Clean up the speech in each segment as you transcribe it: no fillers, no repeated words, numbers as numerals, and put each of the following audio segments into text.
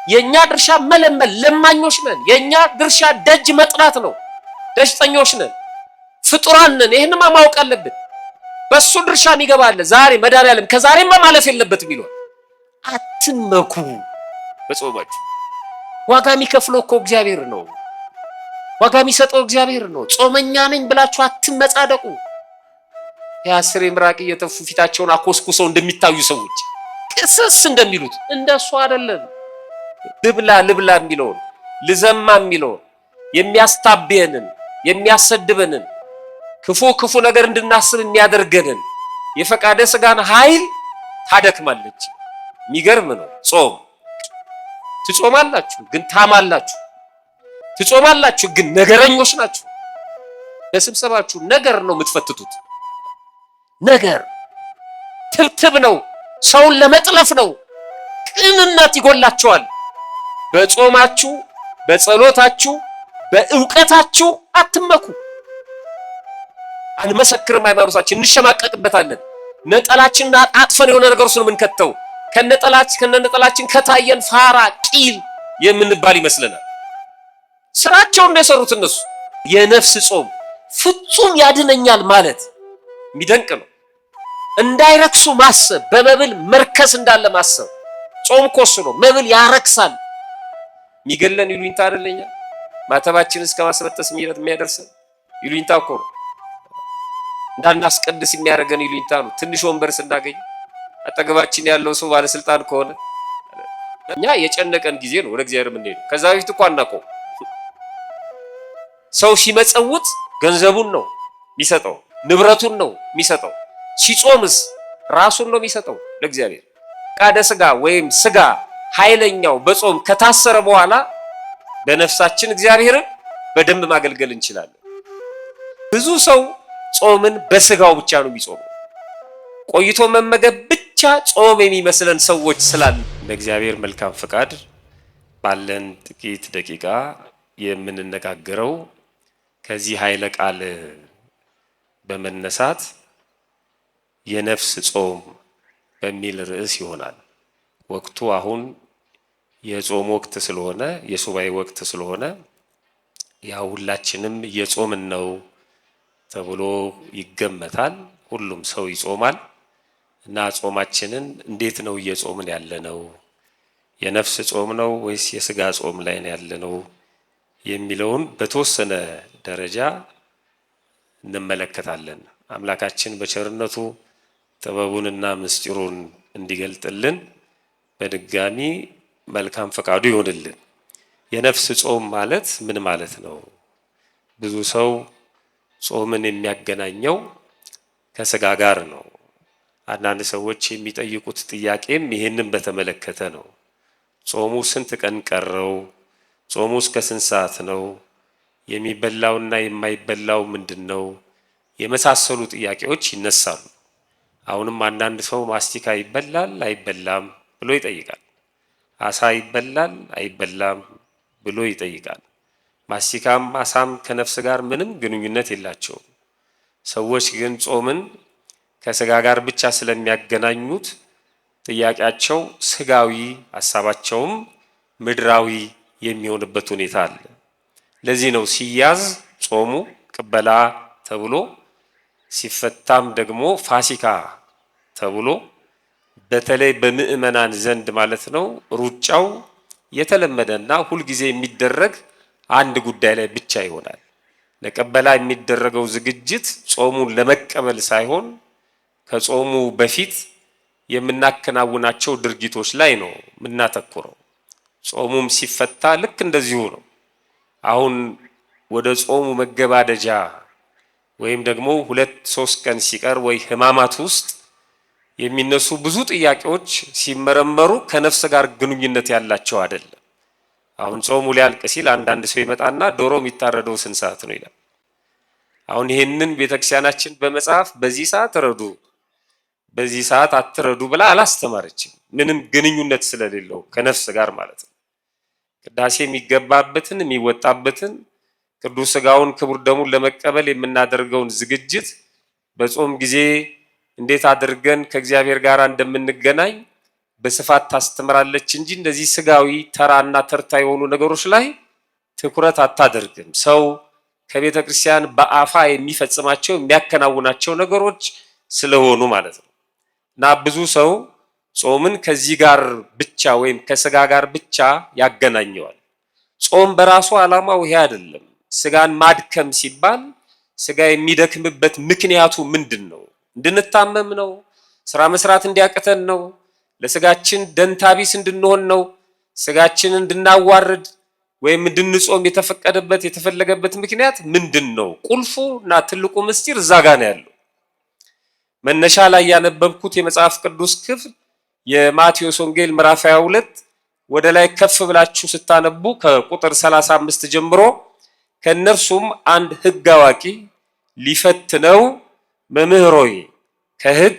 የኛ ድርሻ መለመን ለማኞች ነን። የኛ ድርሻ ደጅ መጥናት ነው። ደጅጠኞች ነን፣ ፍጡራን ነን። ይሄንማ ማወቅ አለብን። በሱ ድርሻ ይገባል። ዛሬ መድኃኒዓለም ከዛሬማ ማለፍ የለበትም ይሏል። አትመኩ በጾማችሁ። ዋጋ የሚከፍለው እኮ እግዚአብሔር ነው። ዋጋ የሚሰጠው እግዚአብሔር ነው። ጾመኛ ነኝ ብላችሁ አትመጻደቁ። የአስሬ ምራቅ እየተፉ ፊታቸውን አኮስኩሰው እንደሚታዩ ሰዎች ቅስስ እንደሚሉት እንደሱ አይደለም። ልብላ ልብላ የሚለውን ልዘማ የሚለውን የሚያስታብየንን የሚያሰድበንን ክፉ ነገር እንድናስብ የሚያደርገንን የፈቃደ ስጋን ኃይል ታደክማለች። የሚገርም ነው። ጾም ትጾማላችሁ ግን ታማላችሁ። ትጾማላችሁ ግን ነገረኞች ናችሁ። በስብሰባችሁ ነገር ነው የምትፈትቱት። ነገር ትብትብ ነው። ሰውን ለመጥለፍ ነው። ቅንነት ይጎላችኋል። በጾማችሁ በጸሎታችሁ በእውቀታችሁ አትመኩ። አንመሰክርም ሃይማኖታችን እንሸማቀቅበታለን። ነጠላችንን አጥፈን የሆነ ነገር ውስጥ ነው የምንከተው። ከነጠላችን ከታየን ፋራ ቂል የምንባል ይመስለናል። ስራቸውን እንደሰሩት እነሱ የነፍስ ጾም ፍጹም ያድነኛል ማለት የሚደንቅ ነው። እንዳይረክሱ ማሰብ፣ በመብል መርከስ እንዳለ ማሰብ። ጾም እኮ እሱ ነው። መብል ያረክሳል። የሚገለን ይሉኝታ አይደለኛ ማተባችን እስከ ማስበጠስ የሚያደርሰን ይሉኝታ እኮ ነው። እንዳናስቀድስ የሚያደርገን ይሉኝታ ነው። ትንሽ ወንበር ስናገኝ አጠገባችን ያለው ሰው ባለስልጣን ከሆነ እኛ የጨነቀን ጊዜ ነው ወደ እግዚአብሔር የምንሄደው። ከዛ በፊት እኮ አናውቀው። ሰው ሲመጸውት ገንዘቡን ነው የሚሰጠው፣ ንብረቱን ነው የሚሰጠው። ሲጾምስ ራሱን ነው የሚሰጠው ለእግዚአብሔር። ፈቃደ ስጋ ወይም ስጋ ኃይለኛው በጾም ከታሰረ በኋላ በነፍሳችን እግዚአብሔርን በደንብ ማገልገል እንችላለን። ብዙ ሰው ጾምን በስጋው ብቻ ነው የሚጾመው። ቆይቶ መመገብ ብቻ ጾም የሚመስለን ሰዎች ስላሉ ለእግዚአብሔር መልካም ፈቃድ ባለን ጥቂት ደቂቃ የምንነጋገረው ከዚህ ኃይለ ቃል በመነሳት የነፍስ ጾም በሚል ርዕስ ይሆናል። ወቅቱ አሁን የጾም ወቅት ስለሆነ የሱባኤ ወቅት ስለሆነ ያው ሁላችንም እየጾምን ነው ተብሎ ይገመታል። ሁሉም ሰው ይጾማል እና ጾማችንን እንዴት ነው እየጾምን ያለነው? የነፍስ ጾም ነው ወይስ የስጋ ጾም ላይ ነው ያለነው የሚለውን በተወሰነ ደረጃ እንመለከታለን። አምላካችን በቸርነቱ ጥበቡንና ምስጢሩን እንዲገልጥልን በድጋሚ መልካም ፈቃዱ ይሆንልን። የነፍስ ጾም ማለት ምን ማለት ነው? ብዙ ሰው ጾምን የሚያገናኘው ከስጋ ጋር ነው። አንዳንድ ሰዎች የሚጠይቁት ጥያቄም ይህንን በተመለከተ ነው። ጾሙ ስንት ቀን ቀረው? ጾሙ እስከ ስንት ሰዓት ነው? የሚበላውና የማይበላው ምንድን ነው? የመሳሰሉ ጥያቄዎች ይነሳሉ። አሁንም አንዳንድ ሰው ማስቲካ ይበላል አይበላም ብሎ ይጠይቃል። አሳ ይበላል አይበላም ብሎ ይጠይቃል። ማስቲካም አሳም ከነፍስ ጋር ምንም ግንኙነት የላቸውም። ሰዎች ግን ጾምን ከስጋ ጋር ብቻ ስለሚያገናኙት ጥያቄያቸው ስጋዊ፣ ሀሳባቸውም ምድራዊ የሚሆንበት ሁኔታ አለ። ለዚህ ነው ሲያዝ ጾሙ ቅበላ ተብሎ ሲፈታም ደግሞ ፋሲካ ተብሎ በተለይ በምእመናን ዘንድ ማለት ነው ሩጫው የተለመደና ሁልጊዜ የሚደረግ አንድ ጉዳይ ላይ ብቻ ይሆናል። ለቀበላ የሚደረገው ዝግጅት ጾሙን ለመቀበል ሳይሆን ከጾሙ በፊት የምናከናውናቸው ድርጊቶች ላይ ነው የምናተኩረው። ጾሙም ሲፈታ ልክ እንደዚሁ ነው። አሁን ወደ ጾሙ መገባደጃ ወይም ደግሞ 2-3 ቀን ሲቀር ወይ ሕማማት ውስጥ የሚነሱ ብዙ ጥያቄዎች ሲመረመሩ ከነፍስ ጋር ግንኙነት ያላቸው አይደለም። አሁን ጾሙ ሊያልቅ ሲል አንዳንድ ሰው ይመጣና ዶሮ የሚታረደው ስንት ሰዓት ነው ይላል። አሁን ይሄንን ቤተክርስቲያናችን በመጽሐፍ በዚህ ሰዓት ረዱ፣ በዚህ ሰዓት አትረዱ ብላ አላስተማረችም። ምንም ግንኙነት ስለሌለው ከነፍስ ጋር ማለት ነው። ቅዳሴ የሚገባበትን የሚወጣበትን ቅዱስ ሥጋውን ክቡር ደሙን ለመቀበል የምናደርገውን ዝግጅት በጾም ጊዜ እንዴት አድርገን ከእግዚአብሔር ጋር እንደምንገናኝ በስፋት ታስተምራለች እንጂ እንደዚህ ስጋዊ ተራና ተርታ የሆኑ ነገሮች ላይ ትኩረት አታደርግም። ሰው ከቤተ ክርስቲያን በአፋ የሚፈጽማቸው የሚያከናውናቸው ነገሮች ስለሆኑ ማለት ነው። እና ብዙ ሰው ጾምን ከዚህ ጋር ብቻ ወይም ከስጋ ጋር ብቻ ያገናኘዋል። ጾም በራሱ ዓላማው ይሄ አይደለም። ስጋን ማድከም ሲባል ስጋ የሚደክምበት ምክንያቱ ምንድን ነው? እንድንታመም ነው? ስራ መስራት እንዲያቅተን ነው? ለስጋችን ደንታቢስ እንድንሆን ነው? ስጋችንን እንድናዋርድ ወይም እንድንጾም የተፈቀደበት የተፈለገበት ምክንያት ምንድን ነው? ቁልፉ እና ትልቁ ምስጢር እዛ ጋር ነው ያለው። መነሻ ላይ ያነበብኩት የመጽሐፍ ቅዱስ ክፍል የማቴዎስ ወንጌል ምዕራፍ 22 ወደ ላይ ከፍ ብላችሁ ስታነቡ ከቁጥር 35 ጀምሮ ከእነርሱም አንድ ሕግ አዋቂ ሊፈትነው መምህር ሆይ ከሕግ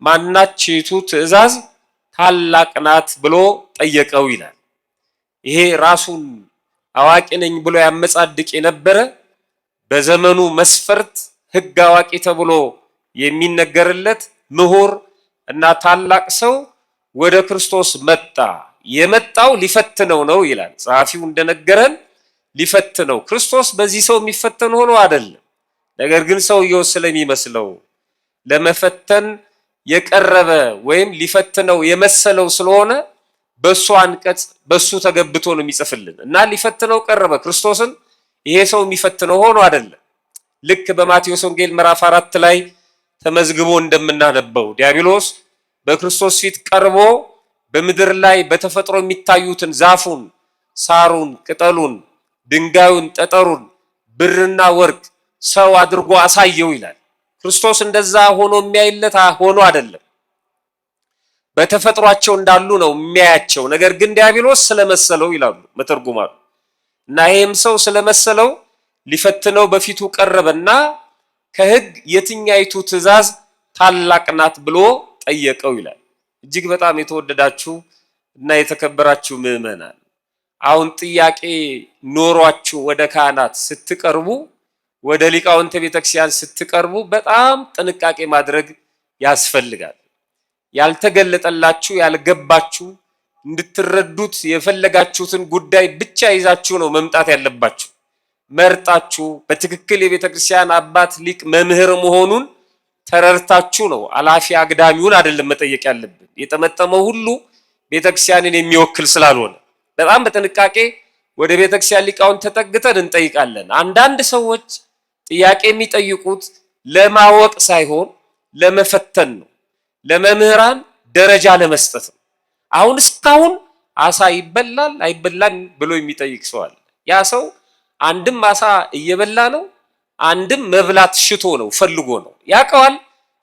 ማናችይቱ ትእዛዝ ታላቅ ናት ብሎ ጠየቀው ይላል። ይሄ ራሱን አዋቂ ነኝ ብሎ ያመጻድቅ የነበረ በዘመኑ መስፈርት ሕግ አዋቂ ተብሎ የሚነገርለት ምሁር እና ታላቅ ሰው ወደ ክርስቶስ መጣ። የመጣው ሊፈትነው ነው ይላል ጸሐፊው እንደነገረን። ሊፈትነው ክርስቶስ በዚህ ሰው የሚፈተን ሆኖ አይደለም። ነገር ግን ሰውየው ስለሚመስለው ለመፈተን የቀረበ ወይም ሊፈትነው የመሰለው ስለሆነ በሱ አንቀጽ በሱ ተገብቶ ነው የሚጽፍልን እና ሊፈትነው ቀረበ ክርስቶስን። ይሄ ሰው የሚፈትነው ሆኖ አይደለም። ልክ በማቴዎስ ወንጌል ምዕራፍ 4 ላይ ተመዝግቦ እንደምናነበው ዲያብሎስ በክርስቶስ ፊት ቀርቦ በምድር ላይ በተፈጥሮ የሚታዩትን ዛፉን፣ ሳሩን፣ ቅጠሉን፣ ድንጋዩን፣ ጠጠሩን፣ ብርና ወርቅ ሰው አድርጎ አሳየው ይላል። ክርስቶስ እንደዛ ሆኖ የሚያይለት ሆኖ አይደለም። በተፈጥሯቸው እንዳሉ ነው የሚያያቸው። ነገር ግን ዲያብሎስ ስለመሰለው ይላሉ መተርጉማሉ እና ይሄም ሰው ስለመሰለው ሊፈትነው በፊቱ ቀረበና ከሕግ የትኛይቱ ትእዛዝ ታላቅ ናት ብሎ ጠየቀው ይላል። እጅግ በጣም የተወደዳችሁ እና የተከበራችሁ ምዕመናን፣ አሁን ጥያቄ ኖሯችሁ ወደ ካህናት ስትቀርቡ፣ ወደ ሊቃውንተ ቤተክርስቲያን ስትቀርቡ በጣም ጥንቃቄ ማድረግ ያስፈልጋል። ያልተገለጠላችሁ ያልገባችሁ እንድትረዱት የፈለጋችሁትን ጉዳይ ብቻ ይዛችሁ ነው መምጣት ያለባችሁ። መርጣችሁ በትክክል የቤተክርስቲያን አባት ሊቅ መምህር መሆኑን ተረርታችሁ ነው አላፊ አግዳሚውን አይደለም መጠየቅ ያለብን። የጠመጠመው ሁሉ ቤተክርስቲያንን የሚወክል ስላልሆነ በጣም በጥንቃቄ ወደ ቤተክርስቲያን ሊቃውንት ተጠግተን እንጠይቃለን። አንዳንድ ሰዎች ጥያቄ የሚጠይቁት ለማወቅ ሳይሆን ለመፈተን ነው፣ ለመምህራን ደረጃ ለመስጠት ነው። አሁን እስካሁን አሳ ይበላል አይበላም ብሎ የሚጠይቅ ሰው አለ። ያ ሰው አንድም አሳ እየበላ ነው፣ አንድም መብላት ሽቶ ነው ፈልጎ ነው ያውቀዋል።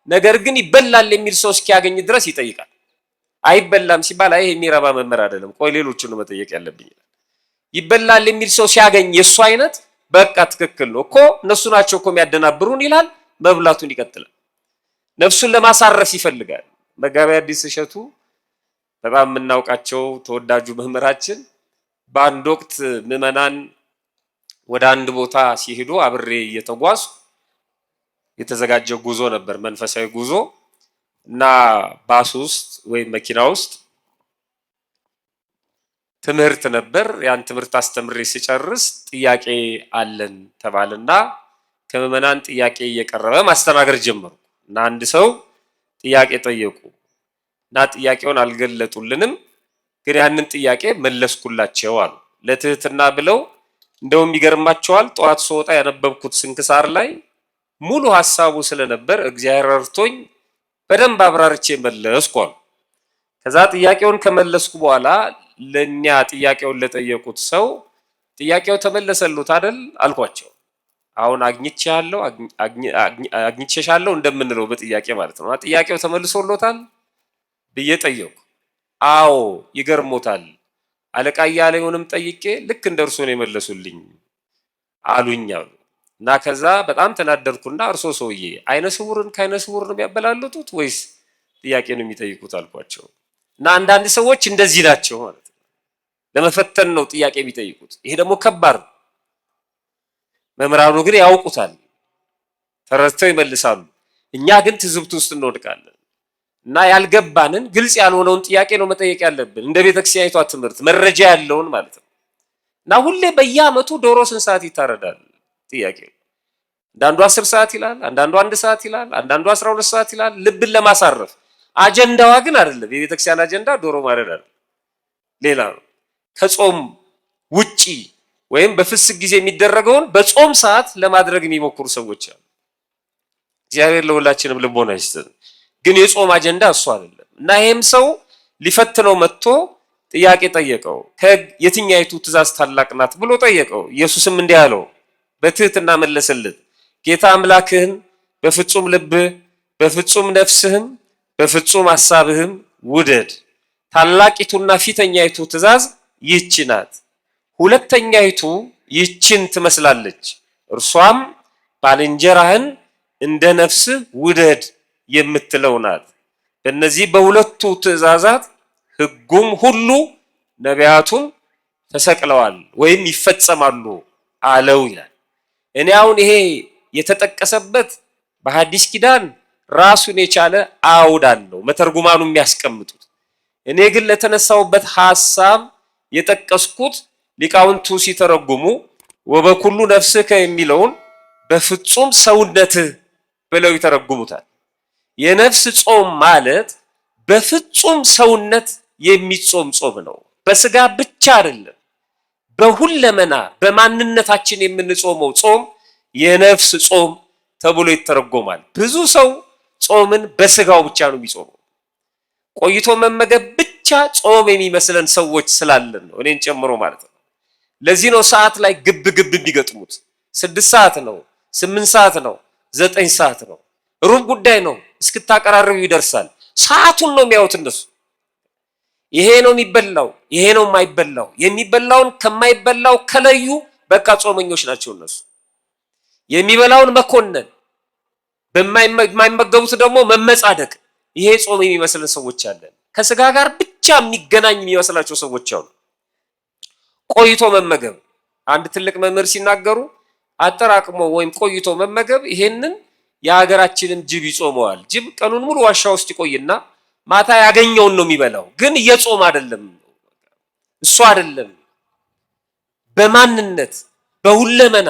ነገር ግን ይበላል የሚል ሰው እስኪያገኝ ድረስ ይጠይቃል። አይበላም ሲባል አይ የሚረባ መምህር አይደለም፣ ቆይ ሌሎቹን መጠየቅ ያለብኝ ይላል። ይበላል የሚል ሰው ሲያገኝ የሱ አይነት በቃ ትክክል ነው እኮ እነሱ ናቸው እኮ የሚያደናብሩን ይላል። መብላቱን ይቀጥላል። ነፍሱን ለማሳረፍ ይፈልጋል። መጋቤ ሐዲስ እሸቱ በጣም የምናውቃቸው ተወዳጁ መምህራችን በአንድ ወቅት ምዕመናን ወደ አንድ ቦታ ሲሄዱ አብሬ እየተጓዙ የተዘጋጀ ጉዞ ነበር፣ መንፈሳዊ ጉዞ እና ባስ ውስጥ ወይም መኪና ውስጥ ትምህርት ነበር። ያን ትምህርት አስተምሬ ሲጨርስ ጥያቄ አለን ተባልና ከምዕመናን ጥያቄ እየቀረበ ማስተናገር ጀመሩ እና አንድ ሰው ጥያቄ ጠየቁ እና ጥያቄውን አልገለጡልንም፣ ግን ያንን ጥያቄ መለስኩላቸው አሉ። ለትህትና ብለው እንደውም ይገርማቸዋል፣ ጠዋት ስወጣ ያነበብኩት ስንክሳር ላይ ሙሉ ሐሳቡ ስለነበር እግዚአብሔር ረድቶኝ በደንብ አብራርቼ መለስኩ አሉ። ከዛ ጥያቄውን ከመለስኩ በኋላ ለኛ ጥያቄውን ለጠየቁት ሰው ጥያቄው ተመለሰሉት አይደል አልኳቸው። አሁን አግኝቼሻለሁ እንደምንለው በጥያቄ ማለት ነው። ጥያቄው ተመልሶሎታል ብዬ ጠየቁ። አዎ ይገርሞታል፣ አለቃ እያለውንም ጠይቄ ልክ እንደርሱ ነው የመለሱልኝ አሉኝ አሉ። እና ከዛ በጣም ተናደድኩና እርሶ ሰውዬ አይነ ስውርን ከአይነ ስውር ነው የሚያበላልጡት ወይስ ጥያቄ ነው የሚጠይቁት አልኳቸው። እና አንዳንድ ሰዎች እንደዚህ ናቸው ማለት ነው፣ ለመፈተን ነው ጥያቄ የሚጠይቁት። ይሄ ደግሞ ከባድ ነው። መምህራኑ ግን ያውቁታል፣ ተረድተው ይመልሳሉ። እኛ ግን ትዝብት ውስጥ እንወድቃለን እና ያልገባንን ግልጽ ያልሆነውን ጥያቄ ነው መጠየቅ ያለብን እንደ ቤተክርስቲያኒቷ ትምህርት መረጃ ያለውን ማለት ነው። እና ሁሌ በየዓመቱ ዶሮ ስንት ሰዓት ይታረዳል ጥያቄ። አንዳንዱ 10 ሰዓት ይላል፣ አንዳንዱ 1 ሰዓት ይላል፣ አንዳንዱ 12 ሰዓት ይላል። ልብን ለማሳረፍ አጀንዳዋ ግን አይደለም። የቤተክርስቲያን አጀንዳ ዶሮ ማረድ አይደለም፣ ሌላ ነው። ከጾም ውጪ ወይም በፍስክ ጊዜ የሚደረገውን በጾም ሰዓት ለማድረግ የሚሞክሩ ሰዎች አሉ። እግዚአብሔር ለሁላችንም ልቦና ይስጠን። ግን የጾም አጀንዳ እሱ አይደለም። እና ይሄም ሰው ሊፈትነው መጥቶ ጥያቄ ጠየቀው። የትኛይቱ ትእዛዝ ታላቅ ናት ብሎ ጠየቀው። ኢየሱስም እንዲህ አለው፣ በትህትና መለሰለት፣ ጌታ አምላክህን በፍጹም ልብህ፣ በፍጹም ነፍስህም፣ በፍጹም ሐሳብህም ውደድ። ታላቂቱና ፊተኛይቱ ትእዛዝ ይህች ናት። ሁለተኛይቱ ይህችን ትመስላለች፣ እርሷም ባልንጀራህን እንደ ነፍስህ ውደድ የምትለው ናት። በእነዚህ በሁለቱ ትእዛዛት ሕጉም ሁሉ ነቢያቱም ተሰቅለዋል ወይም ይፈጸማሉ አለው ይላል። እኔ አሁን ይሄ የተጠቀሰበት በሐዲስ ኪዳን ራሱን የቻለ አውድ አለው መተርጉማኑ የሚያስቀምጡት። እኔ ግን ለተነሳውበት ሐሳብ የጠቀስኩት ሊቃውንቱ ሲተረጉሙ ወበኩሉ ነፍስከ የሚለውን በፍጹም ሰውነትህ ብለው ይተረጉሙታል። የነፍስ ጾም ማለት በፍጹም ሰውነት የሚጾም ጾም ነው። በስጋ ብቻ አይደለም፣ በሁለመና በማንነታችን የምንጾመው ጾም የነፍስ ጾም ተብሎ ይተረጎማል። ብዙ ሰው ጾምን በስጋው ብቻ ነው የሚጾመው። ቆይቶ መመገብ ብቻ ጾም የሚመስለን ሰዎች ስላለን ነው፣ እኔን ጨምሮ ማለት ነው። ለዚህ ነው ሰዓት ላይ ግብ ግብ የሚገጥሙት። 6 ሰዓት ነው፣ 8 ሰዓት ነው፣ 9 ሰዓት ነው፣ ሩብ ጉዳይ ነው፣ እስክታቀራርቡ ይደርሳል። ሰዓቱን ነው የሚያዩት እነሱ። ይሄ ነው የሚበላው፣ ይሄ ነው የማይበላው። የሚበላውን ከማይበላው ከለዩ በቃ ጾመኞች ናቸው እነሱ። የሚበላውን መኮነን፣ በማይመገቡት ደግሞ መመጻደቅ። ይሄ ጾም የሚመስለን ሰዎች አለን። ከስጋ ጋር ብቻ የሚገናኝ የሚመስላቸው ሰዎች አሉ። ቆይቶ መመገብ አንድ ትልቅ መምህር ሲናገሩ አጠራቅሞ ወይም ቆይቶ መመገብ ይሄንን የሀገራችንን ጅብ ይጾመዋል። ጅብ ቀኑን ሙሉ ዋሻ ውስጥ ይቆይና ማታ ያገኘውን ነው የሚበላው። ግን እየጾም አይደለም፣ እሱ አይደለም። በማንነት በሁለመና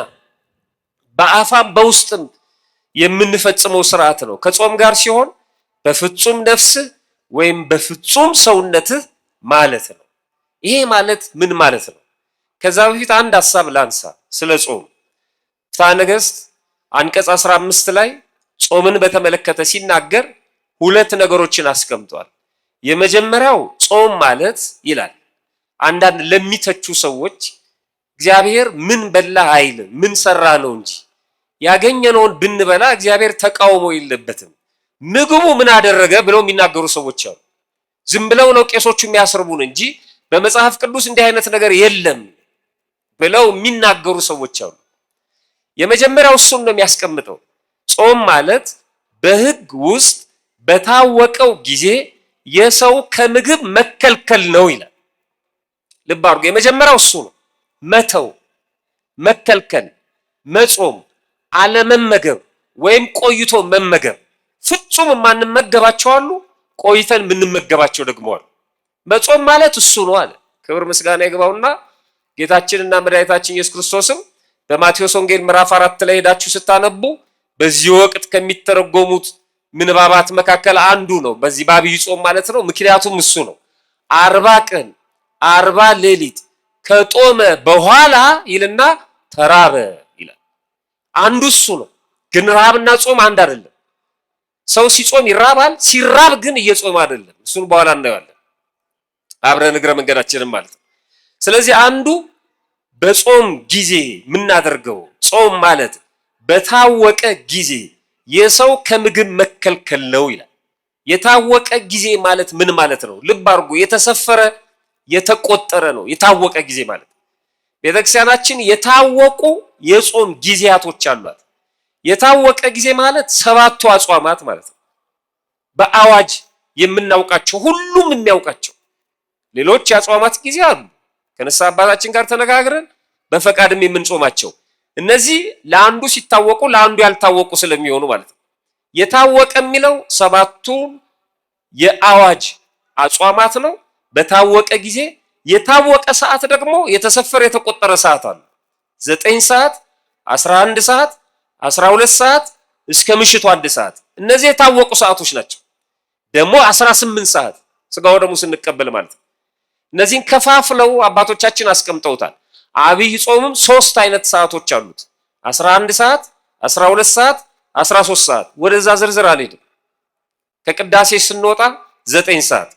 በአፋም በውስጥም የምንፈጽመው ስርዓት ነው። ከጾም ጋር ሲሆን በፍጹም ነፍስህ ወይም በፍጹም ሰውነትህ ማለት ነው። ይሄ ማለት ምን ማለት ነው? ከዛ በፊት አንድ ሐሳብ ላንሳ ስለ ጾም። ፍትሐ ነገሥት አንቀጽ 15 ላይ ጾምን በተመለከተ ሲናገር 2 ነገሮችን አስቀምጧል። የመጀመሪያው ጾም ማለት ይላል አንዳንድ ለሚተቹ ሰዎች እግዚአብሔር ምን በላ አይልም ምን ሰራ ነው እንጂ ያገኘነውን ብንበላ እግዚአብሔር ተቃውሞ የለበትም፣ ምግቡ ምን አደረገ ብለው የሚናገሩ ሰዎች አሉ። ዝም ብለው ነው ቄሶቹ የሚያስርቡን እንጂ በመጽሐፍ ቅዱስ እንዲህ አይነት ነገር የለም ብለው የሚናገሩ ሰዎች አሉ። የመጀመሪያው እሱን ነው የሚያስቀምጠው። ጾም ማለት በሕግ ውስጥ በታወቀው ጊዜ የሰው ከምግብ መከልከል ነው ይላል። ልብ አድርጎ የመጀመሪያው እሱ ነው። መተው፣ መከልከል፣ መጾም፣ አለመመገብ ወይም ቆይቶ መመገብ። ፍጹም የማንመገባቸው አሉ፣ ቆይተን የምንመገባቸው ደግሞ አሉ። መጾም ማለት እሱ ነው አለ። ክብር ምስጋና ይግባውና ጌታችንና መድኃኒታችን ኢየሱስ ክርስቶስም በማቴዎስ ወንጌል ምዕራፍ 4 ላይ ሄዳችሁ ስታነቡ በዚህ ወቅት ከሚተረጎሙት ምንባባት መካከል አንዱ ነው። በዚህ በዐቢይ ጾም ማለት ነው። ምክንያቱም እሱ ነው 40 ቀን 40 ሌሊት ከጦመ በኋላ ይልና ተራበ ይላል። አንዱ እሱ ነው። ግን ረሃብና ጾም አንድ አይደለም። ሰው ሲጾም ይራባል፣ ሲራብ ግን እየጾመ አይደለም። እሱን በኋላ እናየዋለን አብረን እግረ መንገዳችንን ማለት ነው። ስለዚህ አንዱ በጾም ጊዜ የምናደርገው ጾም ማለት በታወቀ ጊዜ የሰው ከምግብ መከልከል ነው ይላል። የታወቀ ጊዜ ማለት ምን ማለት ነው? ልብ አድርጎ የተሰፈረ የተቆጠረ ነው የታወቀ ጊዜ ማለት። ቤተክርስቲያናችን የታወቁ የጾም ጊዜያቶች አሏት። የታወቀ ጊዜ ማለት 7ቱ አጽዋማት ማለት ነው። በአዋጅ የምናውቃቸው ሁሉም የሚያውቃቸው። ሌሎች የአጽዋማት ጊዜ አሉ ከንስሐ አባታችን ጋር ተነጋግረን በፈቃድም የምንጾማቸው። እነዚህ ለአንዱ ሲታወቁ ለአንዱ ያልታወቁ ስለሚሆኑ ማለት ነው። የታወቀ የሚለው 7ቱን የአዋጅ አጽዋማት ነው። በታወቀ ጊዜ የታወቀ ሰዓት ደግሞ የተሰፈረ የተቆጠረ ሰዓት አለ። 9 ሰዓት፣ 11 ሰዓት፣ 12 ሰዓት እስከ ምሽቱ 1 ሰዓት እነዚህ የታወቁ ሰዓቶች ናቸው። ደግሞ 18 ሰዓት ስጋው ደግሞ ስንቀበል ማለት ነው። እነዚህን ከፋፍለው አባቶቻችን አስቀምጠውታል። አብይ ጾምም 3 አይነት ሰዓቶች አሉት። 11 ሰዓት፣ 12 ሰዓት፣ 13 ሰዓት። ወደዛ ዝርዝር አልሄድም። ከቅዳሴ ስንወጣ 9 ሰዓት።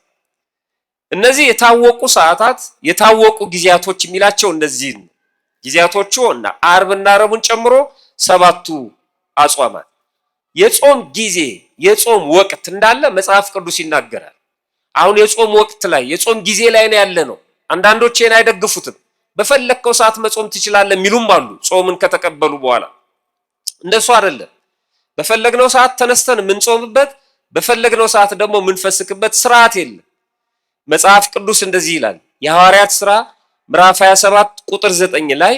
እነዚህ የታወቁ ሰዓታት የታወቁ ጊዜያቶች የሚላቸው እነዚህ ጊዜያቶቹ እና ዓርብና ረቡዕን ጨምሮ 7ቱ አጽዋማት የጾም ጊዜ የጾም ወቅት እንዳለ መጽሐፍ ቅዱስ ይናገራል። አሁን የጾም ወቅት ላይ የጾም ጊዜ ላይ ነው ያለ ነው። አንዳንዶች ይሄን አይደግፉትም። በፈለከው ሰዓት መጾም ትችላለህ የሚሉም አሉ። ጾምን ከተቀበሉ በኋላ እንደሱ አይደለም። በፈለግነው ሰዓት ተነስተን የምንጾምበት በፈለግነው ሰዓት ደግሞ የምንፈስክበት ስርዓት የለም። መጽሐፍ ቅዱስ እንደዚህ ይላል። የሐዋርያት ሥራ ምዕራፍ 27 ቁጥር 9 ላይ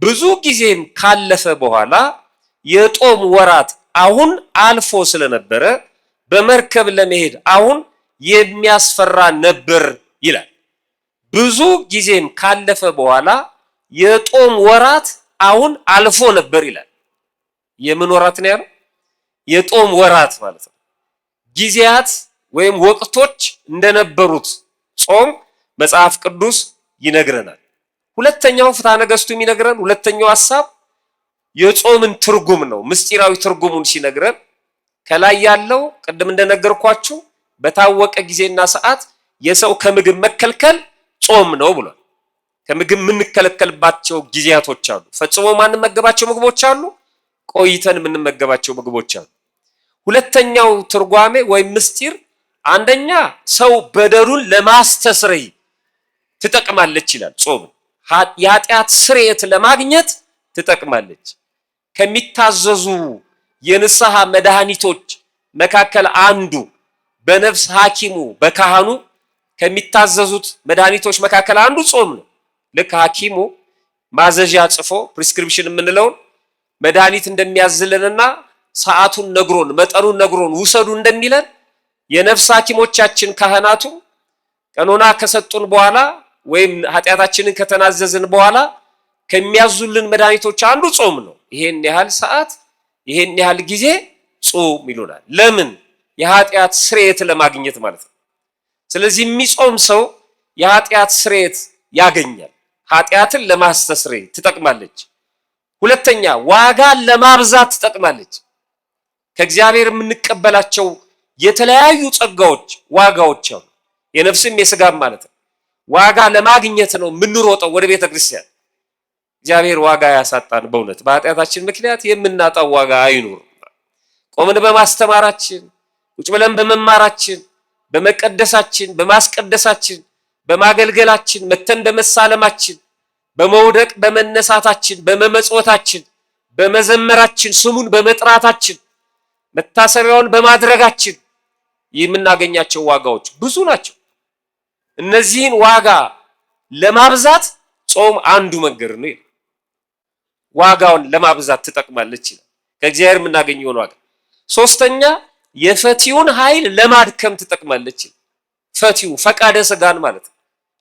ብዙ ጊዜም ካለፈ በኋላ የጦም ወራት አሁን አልፎ ስለነበረ በመርከብ ለመሄድ አሁን የሚያስፈራ ነበር ይላል። ብዙ ጊዜም ካለፈ በኋላ የጦም ወራት አሁን አልፎ ነበር ይላል። የምን ወራት ነው ያለው? የጦም ወራት ማለት ነው። ጊዜያት ወይም ወቅቶች እንደነበሩት ጾም መጽሐፍ ቅዱስ ይነግረናል። ሁለተኛው ፍትሐ ነገሥቱ የሚነግረን ሁለተኛው ሐሳብ የጾምን ትርጉም ነው። ምስጢራዊ ትርጉሙን ሲነግረን ከላይ ያለው ቅድም እንደነገርኳችሁ በታወቀ ጊዜና ሰዓት የሰው ከምግብ መከልከል ጾም ነው ብሏል። ከምግብ የምንከለከልባቸው ጊዜያቶች አሉ። ፈጽሞ ማንመገባቸው ምግቦች አሉ። ቆይተን የምንመገባቸው ምግቦች አሉ። ሁለተኛው ትርጓሜ ወይም ምስጢር አንደኛ ሰው በደሉን ለማስተስረይ ትጠቅማለች ይላል። ጾም የኃጢአት ስርየት ለማግኘት ትጠቅማለች። ከሚታዘዙ የንስሐ መድኃኒቶች መካከል አንዱ በነፍስ ሐኪሙ በካህኑ ከሚታዘዙት መድኃኒቶች መካከል አንዱ ጾም ነው። ልክ ሐኪሙ ማዘዣ ጽፎ ፕሪስክሪፕሽን የምንለውን መድኃኒት እንደሚያዝልንና ሰዓቱን ነግሮን መጠኑን ነግሮን ውሰዱ እንደሚለን የነፍስ ሐኪሞቻችን ካህናቱ ቀኖና ከሰጡን በኋላ ወይም ኃጢአታችንን ከተናዘዝን በኋላ ከሚያዙልን መድኃኒቶች አንዱ ጾም ነው። ይሄን ያህል ሰዓት ይሄን ያህል ጊዜ ጾም ይሉናል። ለምን? የኃጢአት ስርየት ለማግኘት ማለት ነው። ስለዚህ የሚጾም ሰው የኃጢአት ስርየት ያገኛል። ኃጢአትን ለማስተስረይ ትጠቅማለች። ሁለተኛ ዋጋን ለማብዛት ትጠቅማለች። ከእግዚአብሔር የምንቀበላቸው የተለያዩ ጸጋዎች ዋጋዎች አሉ። የነፍስም የስጋም ማለት ነው። ዋጋ ለማግኘት ነው የምንሮጠው ወደ ቤተ ክርስቲያን። እግዚአብሔር ዋጋ ያሳጣን። በእውነት በኃጢአታችን ምክንያት የምናጣው ዋጋ አይኑርም። ቆምን በማስተማራችን ቁጭ ብለን በመማራችን በመቀደሳችን በማስቀደሳችን በማገልገላችን መተን በመሳለማችን በመውደቅ በመነሳታችን በመመጽወታችን በመዘመራችን ስሙን በመጥራታችን መታሰቢያውን በማድረጋችን የምናገኛቸው ዋጋዎች ብዙ ናቸው። እነዚህን ዋጋ ለማብዛት ጾም አንዱ መንገድ ነው። ዋጋውን ለማብዛት ትጠቅማለች ይላል። ከእግዚአብሔር የምናገኘውን ዋጋ። ሶስተኛ የፈቲውን ኃይል ለማድከም ትጠቅማለች። ፈቲው ፈቃደ ስጋን ማለት ነው።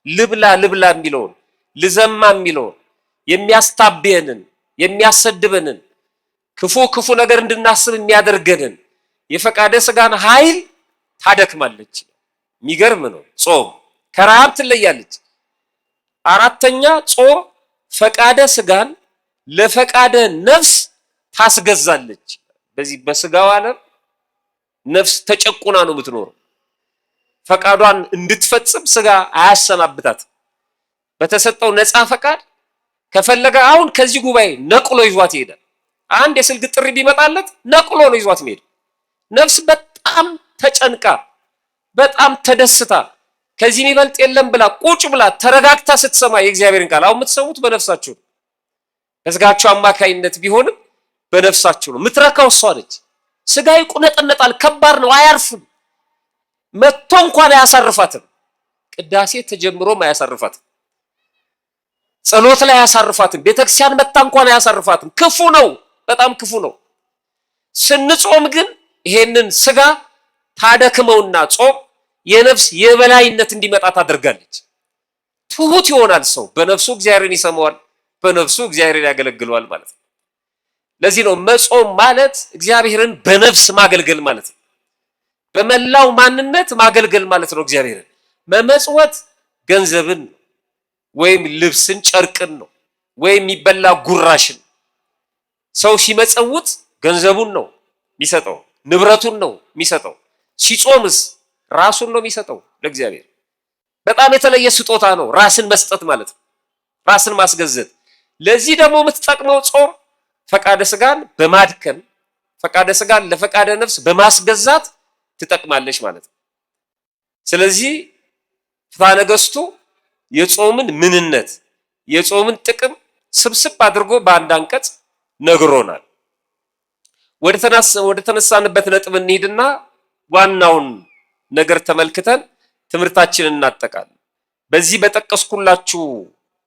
ልብላ ልብላ የሚለውን ልዘማ የሚለውን የሚያስታብየንን የሚያሰድበንን ክፉ ነገር እንድናስብ የሚያደርገንን የፈቃደ ስጋን ኃይል ታደክማለች። የሚገርም ነው። ጾም ከረሃብ ትለያለች። አራተኛ ጾም ፈቃደ ስጋን ለፈቃደ ነፍስ ታስገዛለች። በዚህ በስጋው ዓለም ነፍስ ተጨቁና ነው የምትኖረው። ፈቃዷን እንድትፈጽም ስጋ አያሰናብታትም። በተሰጠው ነፃ ፈቃድ ከፈለገ አሁን ከዚህ ጉባኤ ነቅሎ ይዟት ይሄዳል። አንድ የስልክ ጥሪ ቢመጣለት ነቅሎ ነው ይዟት የሚሄድ። ነፍስ በጣም ተጨንቃ በጣም ተደስታ ከዚህ የሚበልጥ የለም ብላ ቁጭ ብላ ተረጋግታ ስትሰማ የእግዚአብሔርን ቃል አሁን የምትሰሙት በነፍሳችሁ ነው። በስጋችሁ አማካይነት ቢሆንም በነፍሳችሁ ነው። የምትረካው እሷ ነች። ስጋ ይቁነጠነጣል፣ ከባድ ነው፣ አያርፍም። መጥቶ እንኳን አያሳርፋትም። ቅዳሴ ተጀምሮም አያሳርፋትም። ጸሎት ላይ አያሳርፋትም። ቤተክርስቲያን መጣ እንኳን አያሳርፋትም። ክፉ ነው፣ በጣም ክፉ ነው። ስንጾም ግን ይሄንን ስጋ ታደክመውና ጾም የነፍስ የበላይነት እንዲመጣ ታደርጋለች። ትሁት ይሆናል ሰው፣ በነፍሱ እግዚአብሔርን ይሰማዋል፣ በነፍሱ እግዚአብሔርን ያገለግለዋል ማለት ነው። ለዚህ ነው መጾም ማለት እግዚአብሔርን በነፍስ ማገልገል ማለት ነው። በመላው ማንነት ማገልገል ማለት ነው እግዚአብሔርን። መመጽወት ገንዘብን ወይም ልብስን ጨርቅን ነው ወይም የሚበላ ጉራሽን። ሰው ሲመጸውት ገንዘቡን ነው የሚሰጠው፣ ንብረቱን ነው የሚሰጠው። ሲጾምስ ራሱን ነው የሚሰጠው ለእግዚአብሔር። በጣም የተለየ ስጦታ ነው ራስን መስጠት ማለት ነው፣ ራስን ማስገዘት። ለዚህ ደግሞ የምትጠቅመው ጾም ፈቃደ ስጋን በማድከም ፈቃደ ስጋን ለፈቃደ ነፍስ በማስገዛት ትጠቅማለች ማለት ነው። ስለዚህ ፍትሐ ነገሥቱ የጾምን ምንነት የጾምን ጥቅም ስብስብ አድርጎ በአንድ አንቀጽ ነግሮናል። ወደ ተነሳንበት ነጥብ እንሂድና ዋናውን ነገር ተመልክተን ትምህርታችንን እናጠቃለን። በዚህ በጠቀስኩላችሁ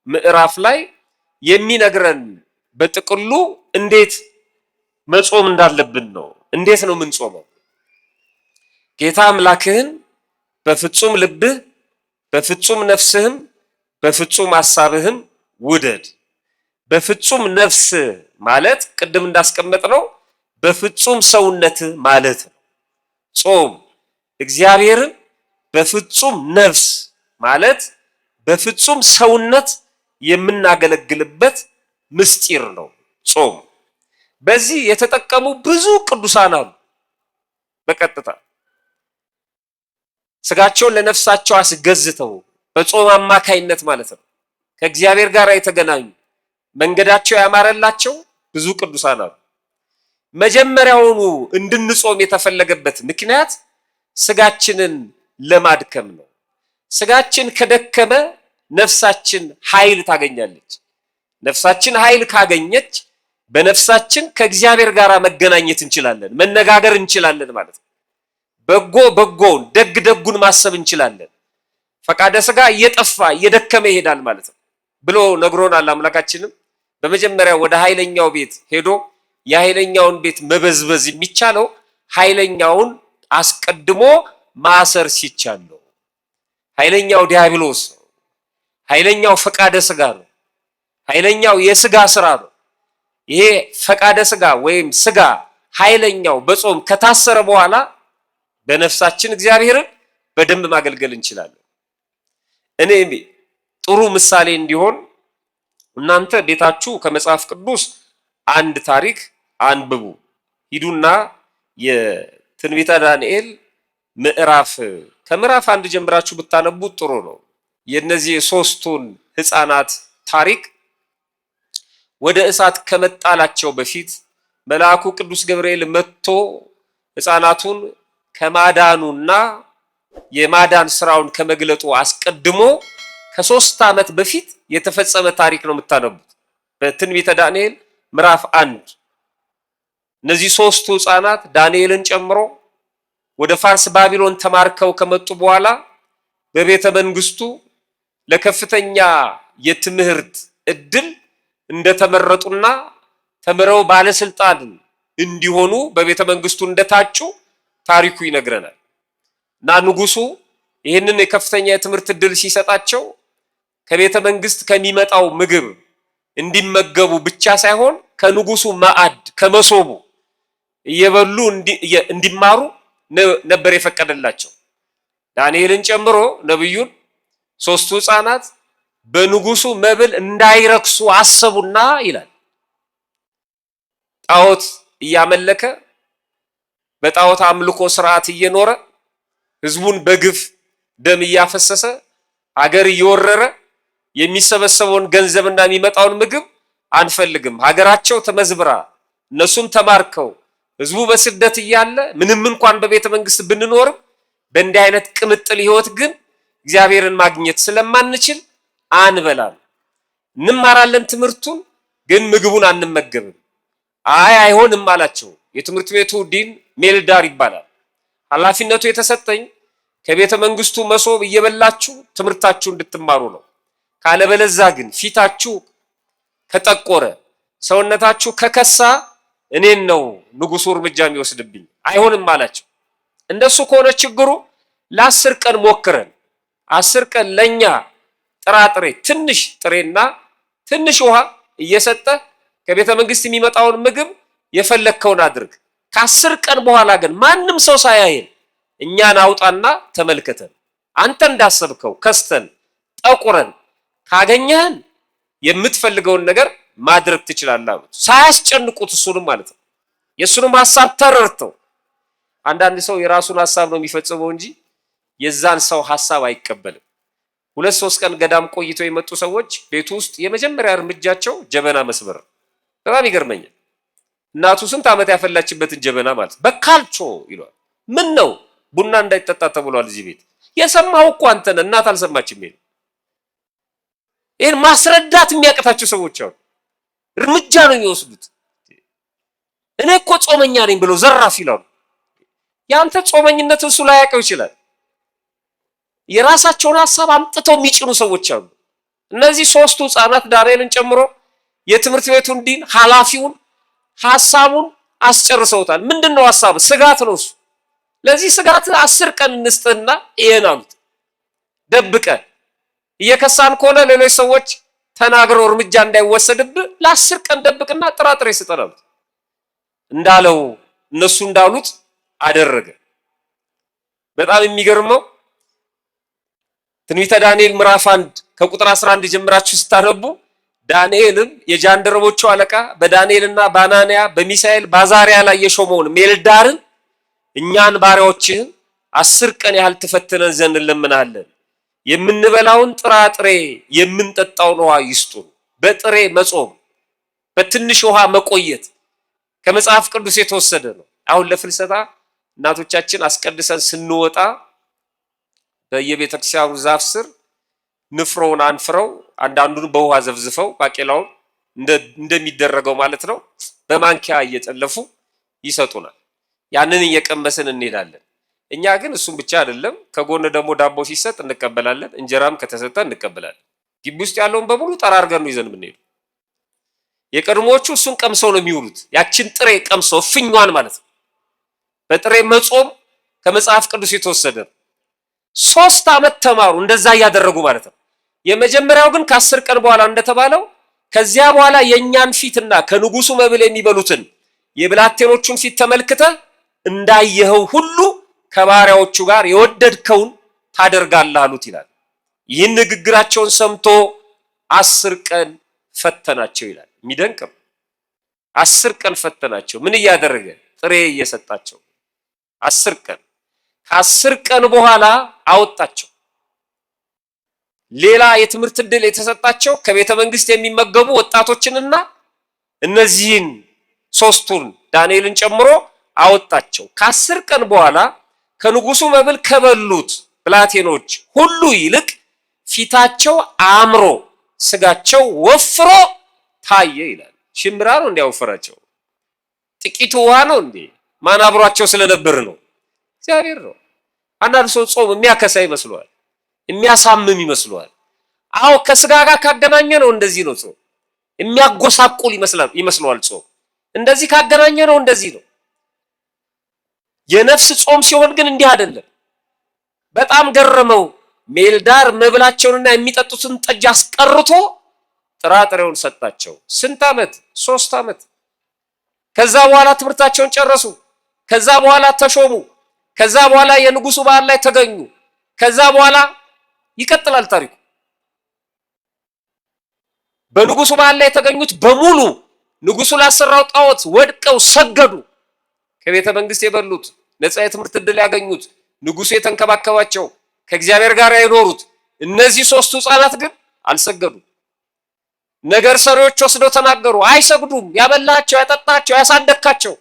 ምዕራፍ ላይ የሚነግረን በጥቅሉ እንዴት መጾም እንዳለብን ነው። እንዴት ነው የምንጾመው? ጌታ አምላክህን በፍጹም ልብህ፣ በፍጹም ነፍስህም፣ በፍጹም ሐሳብህም ውደድ። በፍጹም ነፍስ ማለት ቅድም እንዳስቀመጥነው በፍጹም ሰውነት ማለት ነው። ጾም እግዚአብሔርን በፍጹም ነፍስ ማለት በፍጹም ሰውነት የምናገለግልበት ምስጢር ነው ጾም። በዚህ የተጠቀሙ ብዙ ቅዱሳን አሉ። በቀጥታ ስጋቸውን ለነፍሳቸው አስገዝተው በጾም አማካይነት ማለት ነው ከእግዚአብሔር ጋር የተገናኙ መንገዳቸው ያማረላቸው ብዙ ቅዱሳን አሉ። መጀመሪያውኑ እንድንጾም የተፈለገበት ምክንያት ስጋችንን ለማድከም ነው። ስጋችን ከደከመ ነፍሳችን ኃይል ታገኛለች። ነፍሳችን ኃይል ካገኘች በነፍሳችን ከእግዚአብሔር ጋር መገናኘት እንችላለን፣ መነጋገር እንችላለን ማለት ነው። በጎውን ደግ ደጉን ማሰብ እንችላለን። ፈቃደ ስጋ እየጠፋ እየደከመ ይሄዳል ማለት ነው ብሎ ነግሮናል። አምላካችንም በመጀመሪያ ወደ ኃይለኛው ቤት ሄዶ የኃይለኛውን ቤት መበዝበዝ የሚቻለው ኃይለኛውን አስቀድሞ ማሰር ሲቻል ነው። ኃይለኛው ዲያብሎስ ነው። ኃይለኛው ፈቃደ ስጋ ነው። ኃይለኛው የስጋ ስራ ነው። ይሄ ፈቃደ ስጋ ወይም ስጋ ኃይለኛው በጾም ከታሰረ በኋላ በነፍሳችን እግዚአብሔርን በደንብ ማገልገል እንችላለን። እኔ ጥሩ ምሳሌ እንዲሆን እናንተ ቤታችሁ ከመጽሐፍ ቅዱስ አንድ ታሪክ አንብቡ። ሂዱና የትንቢተ ዳንኤል ከምዕራፍ 1 ጀምራችሁ ብታነቡት ጥሩ ነው። የነዚህ ሶስቱን ሕፃናት ታሪክ ወደ እሳት ከመጣላቸው በፊት መልአኩ ቅዱስ ገብርኤል መጥቶ ሕፃናቱን ከማዳኑና የማዳን ስራውን ከመግለጡ አስቀድሞ ከ3 ዓመት በፊት የተፈጸመ ታሪክ ነው የምታነቡት በትንቢተ ዳንኤል ምዕራፍ 1። እነዚህ ሶስቱ ሕፃናት ዳንኤልን ጨምሮ ወደ ፋርስ ባቢሎን ተማርከው ከመጡ በኋላ በቤተ መንግስቱ ለከፍተኛ የትምህርት እድል እንደተመረጡና ተምረው ባለስልጣን እንዲሆኑ በቤተ መንግስቱ እንደታጩ ታሪኩ ይነግረናል። እና ንጉሱ ይህንን የከፍተኛ የትምህርት እድል ሲሰጣቸው ከቤተ መንግስት ከሚመጣው ምግብ እንዲመገቡ ብቻ ሳይሆን ከንጉሱ ማዕድ ከመሶቡ እየበሉ እንዲማሩ ነበር የፈቀደላቸው። ዳንኤልን ጨምሮ ነብዩን ሶስቱ ሕፃናት በንጉሱ መብል እንዳይረክሱ አሰቡና ይላል ጣዖት እያመለከ በጣዖት አምልኮ ስርዓት እየኖረ ህዝቡን በግፍ ደም እያፈሰሰ ሀገር እየወረረ የሚሰበሰበውን ገንዘብና የሚመጣውን ምግብ አንፈልግም፣ ሀገራቸው ተመዝብራ እነሱም ተማርከው ህዝቡ በስደት እያለ ምንም እንኳን በቤተ መንግስት ብንኖርም በእንዲህ አይነት ቅምጥል ህይወት ግን እግዚአብሔርን ማግኘት ስለማንችል አንበላም፣ እንማራለን ትምህርቱን ግን ምግቡን አንመገብም። አይሆንም አላቸው። የትምህርት ቤቱ ዲን ሜልዳር ይባላል። ኃላፊነቱ የተሰጠኝ ከቤተ መንግስቱ መሶብ እየበላችሁ ትምህርታችሁ እንድትማሩ ነው። ካለበለዛ ግን ፊታችሁ ከጠቆረ ሰውነታችሁ ከከሳ እኔን ነው ንጉሱ እርምጃ የሚወስድብኝ፣ አይሆንም አላቸው። እንደሱ ከሆነ ችግሩ ለ10 ቀን ሞክረን 10 ቀን ለኛ ጥራጥሬ ትንሽ ጥሬና ትንሽ ውሃ እየሰጠ ከቤተ መንግስት የሚመጣውን ምግብ የፈለከውን አድርግ። ከ10 ቀን በኋላ ግን ማንም ሰው ሳያየን እኛን አውጣና ተመልከተን። አንተ እንዳሰብከው ከስተን ጠቁረን ካገኘህን የምትፈልገውን ነገር ማድረግ ትችላለህ አሉት። ሳያስጨንቁት እሱንም ማለት ነው። የእሱንም ሐሳብ ተረድተው። አንዳንድ ሰው የራሱን ሐሳብ ነው የሚፈጽመው እንጂ የዛን ሰው ሐሳብ አይቀበልም። 2-3 ቀን ገዳም ቆይተው የመጡ ሰዎች ቤቱ ውስጥ የመጀመሪያ እርምጃቸው ጀበና መስበር። በጣም ይገርመኛል። እናቱ ስንት ዓመት ያፈላችበትን ጀበና ማለት በካልቾ ይሏል። ምን ነው ቡና እንዳይጠጣ ተብሏል እዚህ ቤት። የሰማው እኮ አንተ ነህ፣ እናት አልሰማችም። ይሄን ማስረዳት የሚያቅታቸው ሰዎች አሉ። እርምጃ ነው የሚወስዱት። እኔ እኮ ጾመኛ ነኝ ብለው ዘራፍ ይላሉ። ያንተ ጾመኝነት እሱ ላይ ያውቀው ይችላል። የራሳቸውን ሐሳብ አምጥተው የሚጭኑ ሰዎች አሉ። እነዚህ 3ቱ ህፃናት ዳንኤልን ጨምሮ የትምህርት ቤቱን ዲን ኃላፊውን ሐሳቡን አስጨርሰውታል። ምንድነው ሐሳብ? ስጋት ነው እሱ። ለዚህ ስጋት 10 ቀን እንስጥና ይሄን አሉት። ደብቀን እየከሳን ከሆነ ሌሎች ሰዎች ተናግረው እርምጃ እንዳይወሰድብህ ለ10 ቀን ደብቅና ጥራጥሬ ስጠን አሉት። እንዳለው እነሱ እንዳሉት አደረገ። በጣም የሚገርመው ትንቢተ ዳንኤል ምዕራፍ 1 ከቁጥር 11 ጀምራችሁ ስታነቡ ዳንኤልም የጃንደረቦቹ አለቃ በዳንኤልና በአናንያ በሚሳኤል በአዛርያ ላይ የሾመውን ሜልዳርን እኛን ባሪያዎችህን 10 ቀን ያህል ትፈትነን ዘንድ እንለምናለን። የምንበላውን ጥራጥሬ የምንጠጣውን ውሃ ይስጡን። በጥሬ መጾም፣ በትንሽ ውሃ መቆየት ከመጽሐፍ ቅዱስ የተወሰደ ነው። አሁን ለፍልሰታ እናቶቻችን አስቀድሰን ስንወጣ በየቤተክርስቲያኑ ዛፍ ስር ንፍሮውን አንፍረው አንዳንዱን በውሃ ዘፍዝፈው ባቄላውን እንደሚደረገው ማለት ነው በማንኪያ እየጠለፉ ይሰጡናል። ያንን እየቀመስን እንሄዳለን። እኛ ግን እሱም ብቻ አይደለም፣ ከጎን ደግሞ ዳቦ ሲሰጥ እንቀበላለን፣ እንጀራም ከተሰጠ እንቀበላለን። ግቢ ውስጥ ያለውን በሙሉ ጠራርገን ነው ይዘን የምንሄዱ። የቀድሞዎቹ እሱን ቀምሰው ነው የሚውሉት። ያችን ጥሬ ቀምሰው ፍኟን ማለት ነው። በጥሬ መጾም ከመጽሐፍ ቅዱስ የተወሰደ ነው። 3 ዓመት ተማሩ እንደዛ እያደረጉ ማለት ነው። የመጀመሪያው ግን ከ10 ቀን በኋላ እንደተባለው ከዚያ በኋላ የኛን ፊትና ከንጉሱ መብል የሚበሉትን የብላቴኖቹን ፊት ተመልክተ እንዳየኸው ሁሉ ከባሪያዎቹ ጋር የወደድከውን ታደርጋለህ አሉት ይላል። ይህን ንግግራቸውን ሰምቶ 10 ቀን ፈተናቸው ይላል። የሚደንቅ ነው። 10 ቀን ፈተናቸው። ምን እያደረገ? ጥሬ እየሰጣቸው 10 ቀን። ከ10 ቀን በኋላ አወጣቸው። ሌላ የትምህርት ዕድል የተሰጣቸው ከቤተ መንግስት የሚመገቡ ወጣቶችንና እነዚህን 3ቱን ዳንኤልን ጨምሮ አወጣቸው። ከ10 ቀን በኋላ ከንጉሱ መብል ከበሉት ብላቴኖች ሁሉ ይልቅ ፊታቸው አምሮ ስጋቸው ወፍሮ ታየ ይላል። ሽምብራ ነው እንዲያወፈራቸው? ጥቂቱ ውሃ ነው እንዴ? ማን አብሯቸው ስለነበር ነው? እግዚአብሔር ነው። አንዳንድ ሰው ጾም የሚያከሳ ይመስለዋል፣ የሚያሳምም ይመስለዋል። አዎ ከስጋ ጋር ካገናኘ ነው እንደዚህ ነው ጾም። የሚያጎሳቁል ይመስለዋል ጾም። እንደዚህ ካገናኘ ነው እንደዚህ ነው። የነፍስ ጾም ሲሆን ግን እንዲህ አይደለም። በጣም ገረመው። ሜልዳር መብላቸውንና የሚጠጡትን ጠጅ አስቀርቶ ጥራጥሬውን ሰጣቸው። ስንት ዓመት? 3 ዓመት። ከዛ በኋላ ትምህርታቸውን ጨረሱ። ከዛ በኋላ ተሾሙ። ከዛ በኋላ የንጉሱ በዓል ላይ ተገኙ። ከዛ በኋላ ይቀጥላል ታሪኩ። በንጉሱ በዓል ላይ የተገኙት በሙሉ ንጉሱ ላሰራው ጣዖት ወድቀው ሰገዱ። ከቤተ መንግስት የበሉት፣ ነፃ የትምህርት ዕድል ያገኙት፣ ንጉሱ የተንከባከባቸው፣ ከእግዚአብሔር ጋር የኖሩት እነዚህ 3ቱ ህፃናት ግን አልሰገዱም። ነገር ሰሪዎች ወስደው ተናገሩ። አይሰግዱም። ያበላቸው፣ ያጠጣቸው፣ ያሳደግካቸው፣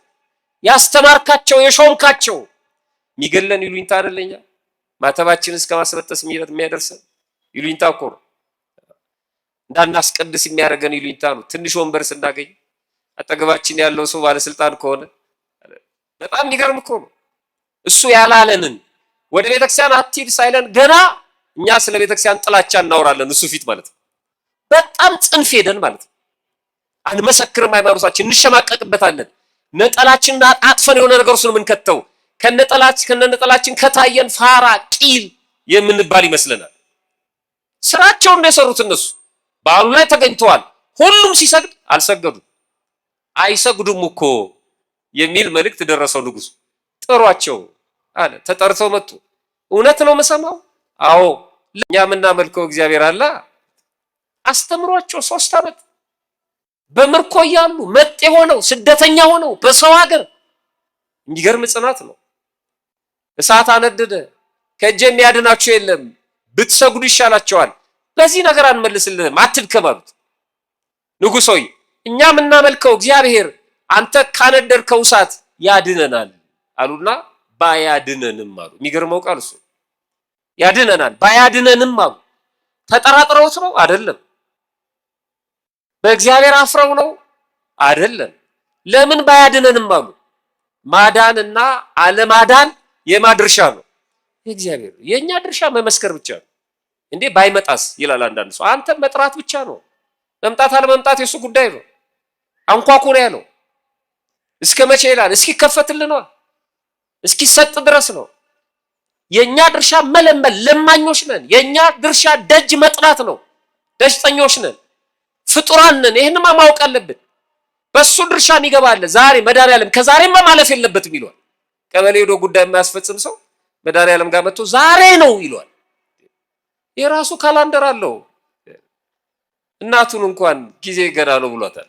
ያስተማርካቸው፣ የሾምካቸው የሚገለን ይሉኝታ አይደለኛ ማተባችን እስከ ማስበጠስ የሚያደርሰን ይሉኝታ እኮ ነው። እንዳናስቀድስ የሚያደርገን ይሉኝታ ነው። ትንሽ ወንበር ስናገኝ አጠገባችን ያለው ሰው ባለስልጣን ከሆነ በጣም የሚገርም እኮ ነው። እሱ ያላለንን ወደ ቤተክርስቲያን አትሂድ ሳይለን ገና እኛ ስለ ቤተክርስቲያን ጥላቻ እናወራለን እሱ ፊት ማለት ነው። በጣም ጽንፍ ሄደን ማለት ነው። አንመሰክርም፣ ሃይማኖታችን እንሸማቀቅበታለን። ነጠላችንን አጣጥፈን የሆነ ነገር እሱን የምንከተው ከነጠላችን ከታየን ፋራ ቂል የምንባል ይመስለናል። ስራቸውን እንደሰሩት እነሱ በዓሉ ላይ ተገኝተዋል። ሁሉም ሲሰግድ አልሰገዱም። አይሰግዱም እኮ የሚል መልእክት ደረሰው ንጉሱ። ጥሯቸው አለ። ተጠርተው መጡ። እውነት ነው የምሰማው? አዎ ለኛ የምናመልከው እግዚአብሔር አለ። አስተምሯቸው 3 ዓመት በምርኮ እያሉ መጤ ሆነው ስደተኛ ሆነው በሰው ሀገር የሚገርም ጽናት ነው። እሳት አነደደ። ከእጄ የሚያድናቸው የለም፣ ብትሰግዱ ይሻላቸዋል። በዚህ ነገር አንመልስልህም፣ አትድከም አሉት። ንጉሥ ሆይ እኛ የምናመልከው እግዚአብሔር አንተ ካነደድከው እሳት ያድነናል አሉና ባያድነንም አሉ። የሚገርመው ቃል እሱ ያድነናል ባያድነንም አሉ። ተጠራጥረውት ነው? አይደለም። በእግዚአብሔር አፍረው ነው? አይደለም። ለምን ባያድነንም አሉ? ማዳንና አለማዳን የማድርሻ ነው? የእግዚአብሔር። የኛ ድርሻ መመስከር ብቻ ነው። እንዴ ባይመጣስ ይላል አንዳንድ ሰው። አንተ መጥራት ብቻ ነው። መምጣት አለመምጣት የሱ ጉዳይ ነው። አንኳኩ ነው ያለው። እስከ መቼ ይላል? እስኪከፈትልን ነው፣ እስኪሰጥ ድረስ ነው። የኛ ድርሻ መለመን፣ ለማኞች ነን። የኛ ድርሻ ደጅ መጥራት ነው። ደጅጠኞች ነን፣ ፍጡራን ነን። ይሄንማ ማወቅ አለብን። በሱ ድርሻ የሚገባለ ዛሬ መድኃኒዓለም ከዛሬማ ማለፍ የለበትም ይሏል። ቀበሌ ሄዶ ጉዳይ የማያስፈጽም ሰው መድኃኒዓለም ጋር መጥቶ ዛሬ ነው ይሏል። የራሱ ካላንደር አለው። እናቱን እንኳን ጊዜ ገና ነው ብሏታል።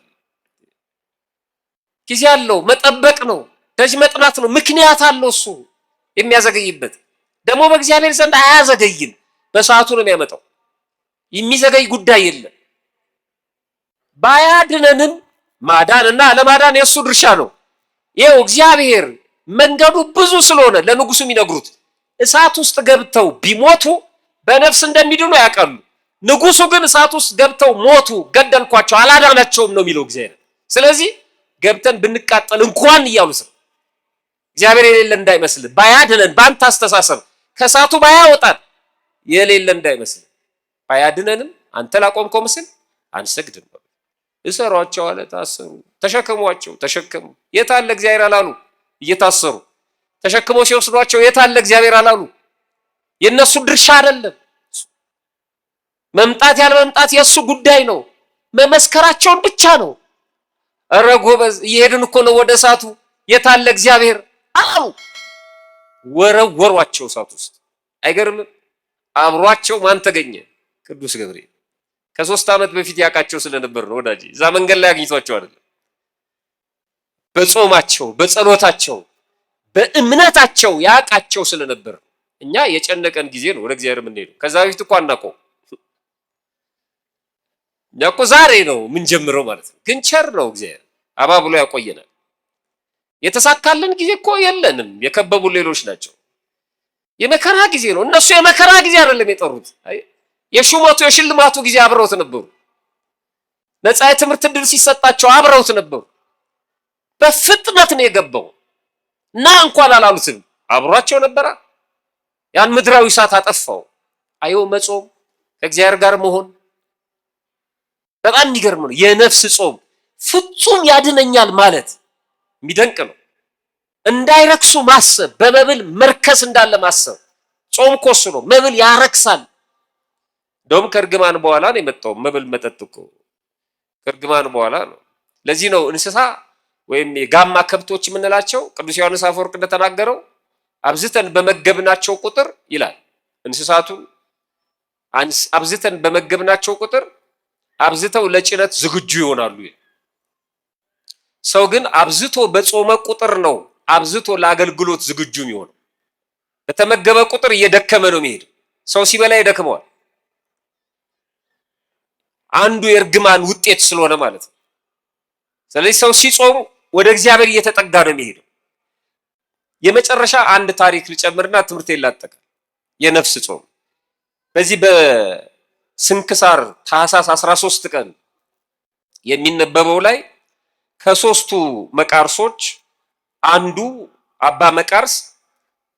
ጊዜ አለው፣ መጠበቅ ነው፣ ደጅ መጥናት ነው። ምክንያት አለው እሱ የሚያዘገይበት። ደግሞ በእግዚአብሔር ዘንድ አያዘገይም፣ በሰዓቱ ነው የሚያመጣው። የሚዘገይ ጉዳይ የለም። ባያድነንም ማዳንና አለማዳን የእሱ ድርሻ ነው። ይኸው እግዚአብሔር መንገዱ ብዙ ስለሆነ ለንጉሱ የሚነግሩት እሳት ውስጥ ገብተው ቢሞቱ በነፍስ እንደሚድኑ ያውቃሉ። ንጉሱ ግን እሳት ውስጥ ገብተው ሞቱ፣ ገደልኳቸው፣ አላዳናቸውም ነው የሚለው እግዚአብሔር። ስለዚህ ገብተን ብንቃጠል እንኳን እያሉ ስለ እግዚአብሔር የሌለ እንዳይመስል፣ ባያድነን በአንተ አስተሳሰብ ከእሳቱ ባያወጣን የሌለ እንዳይመስል፣ ባያድነንም አንተ ላቆምከው ምስል አንሰግድም። እሰሯቸው አለ። ታሰሩ። ተሸከሟቸው፣ ተሸከሙ። የት አለ እግዚአብሔር አላሉ። እየታሰሩ ተሸክመው ሲወስዷቸው የት አለ እግዚአብሔር አላሉ። የነሱ ድርሻ አይደለም። መምጣት ያለ መምጣት የሱ ጉዳይ ነው። መመስከራቸውን ብቻ ነው። እረ ጎበዝ እየሄድን እኮ ነው ወደ እሳቱ፣ የት አለ እግዚአብሔር አሉ። ወረወሯቸው እሳት ውስጥ። አይገርምም? አብሯቸው ማን ተገኘ? ቅዱስ ገብርኤል። ከ3 ዓመት በፊት ያውቃቸው ስለነበር ነው ወዳጄ። እዛ መንገድ ላይ አግኝቷቸው አይደለም። በጾማቸው፣ በጸሎታቸው፣ በእምነታቸው ያውቃቸው ስለነበር። እኛ የጨነቀን ጊዜ ነው ወደ እግዚአብሔር የምንሄደው። ከዛ በፊት እኮ አናውቀው። እኛ እኮ ዛሬ ነው የምንጀምረው ማለት ነው። ግን ቸር ነው እግዚአብሔር፣ አባብሎ ያቆየናል። የተሳካልን ጊዜ እኮ የለንም። የከበቡ ሌሎች ናቸው። የመከራ ጊዜ ነው። እነሱ የመከራ ጊዜ አይደለም የጠሩት። የሹመቱ የሽልማቱ ጊዜ አብረውት ነበሩ። ነፃ የትምህርት ዕድል ሲሰጣቸው አብረውት ነበሩ። በፍጥነት ነው የገባው እና እንኳን አላሉትም፣ አብሯቸው ነበረ። ያን ምድራዊ እሳት አጠፋው። አየው መጾም፣ ከእግዚአብሔር ጋር መሆን በጣም የሚገርም ነው። የነፍስ ጾም ፍጹም ያድነኛል ማለት የሚደንቅ ነው። እንዳይረክሱ ማሰብ፣ በመብል መርከስ እንዳለ ማሰብ። ጾም እኮ እሱ ነው። መብል ያረክሳል። እንደውም ከእርግማን በኋላ ነው የመጣው መብል መጠጥ እኮ ከእርግማን በኋላ ነው። ለዚህ ነው እንስሳ ወይም የጋማ ከብቶች የምንላቸው ቅዱስ ዮሐንስ አፈወርቅ እንደተናገረው አብዝተን በመገብናቸው ቁጥር ይላል እንስሳቱን አብዝተን በመገብናቸው ቁጥር አብዝተው ለጭነት ዝግጁ ይሆናሉ። ሰው ግን አብዝቶ በጾመ ቁጥር ነው አብዝቶ ለአገልግሎት ዝግጁ የሚሆነው። በተመገበ ቁጥር እየደከመ ነው የሚሄድ። ሰው ሲበላ ይደክመዋል። አንዱ የእርግማን ውጤት ስለሆነ ማለት ነው። ስለዚህ ሰው ሲጾም ወደ እግዚአብሔር እየተጠጋ ነው የሚሄደው። የመጨረሻ አንድ ታሪክ ልጨምርና ትምህርት ይላጠቃል። የነፍስ ጾም በዚህ በስንክሳር ታኅሳስ 13 ቀን የሚነበበው ላይ ከ3ቱ መቃርሶች አንዱ አባ መቃርስ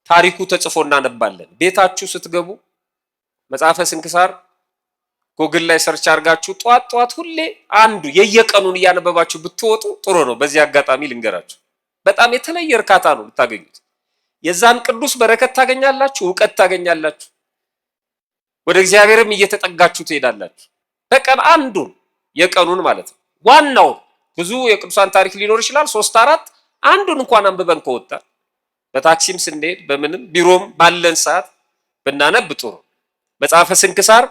ታሪኩ ተጽፎ እናነባለን። ቤታችሁ ስትገቡ መጽሐፈ ስንክሳር ጎግል ላይ ሰርች አድርጋችሁ ጧት ጧት ሁሌ አንዱ የየቀኑን እያነበባችሁ ብትወጡ ጥሩ ነው። በዚህ አጋጣሚ ልንገራችሁ፣ በጣም የተለየ እርካታ ነው የምታገኙት። የዛን ቅዱስ በረከት ታገኛላችሁ፣ ዕውቀት ታገኛላችሁ። ወደ እግዚአብሔርም እየተጠጋችሁ ትሄዳላችሁ። በቀን አንዱን የቀኑን ማለት ነው ዋናው ብዙ የቅዱሳን ታሪክ ሊኖር ይችላል 3 4 አንዱን እንኳን አንብበን ከወጣ በታክሲም ስንሄድ በምንም ቢሮም ባለን ሰዓት ብናነብ ጥሩ። መጽሐፈ ስንክሳር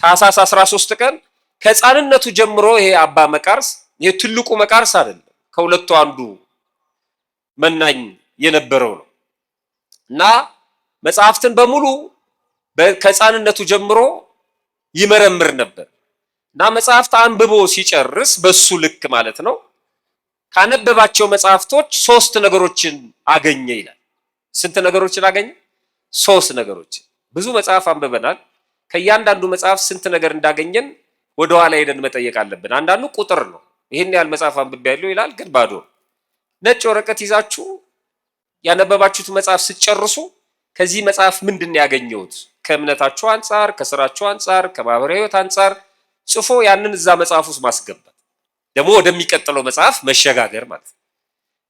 ታኅሳስ 13 ቀን ከሕፃንነቱ ጀምሮ ይሄ አባ መቃርስ የትልቁ መቃርስ አይደለም ከሁለቱ አንዱ መናኝ የነበረው ነው እና መጽሐፍትን በሙሉ ከሕፃንነቱ ጀምሮ ይመረምር ነበር እና መጽሐፍት አንብቦ ሲጨርስ በሱ ልክ ማለት ነው ካነበባቸው መጽሐፍቶች 3 ነገሮችን አገኘ ይላል። ስንት ነገሮችን አገኘ? 3 ነገሮችን። ብዙ መጽሐፍ አንብበናል። ከእያንዳንዱ መጽሐፍ ስንት ነገር እንዳገኘን ወደ ኋላ ሄደን መጠየቅ አለብን። አንዳንዱ ቁጥር ነው፣ ይሄን ያህል መጽሐፍ አንብቤያለሁ ይላል፣ ግን ባዶ ነው። ነጭ ወረቀት ይዛችሁ ያነበባችሁት መጽሐፍ ስትጨርሱ ከዚህ መጽሐፍ ምንድን ነው ያገኘሁት? ከእምነታችሁ አንጻር፣ ከስራችሁ አንጻር፣ ከማህበራዊ ሕይወት አንጻር ጽፎ ያንን እዛ መጽሐፍ ውስጥ ማስገባት ደግሞ ወደሚቀጥለው መጽሐፍ መሸጋገር ማለት ነው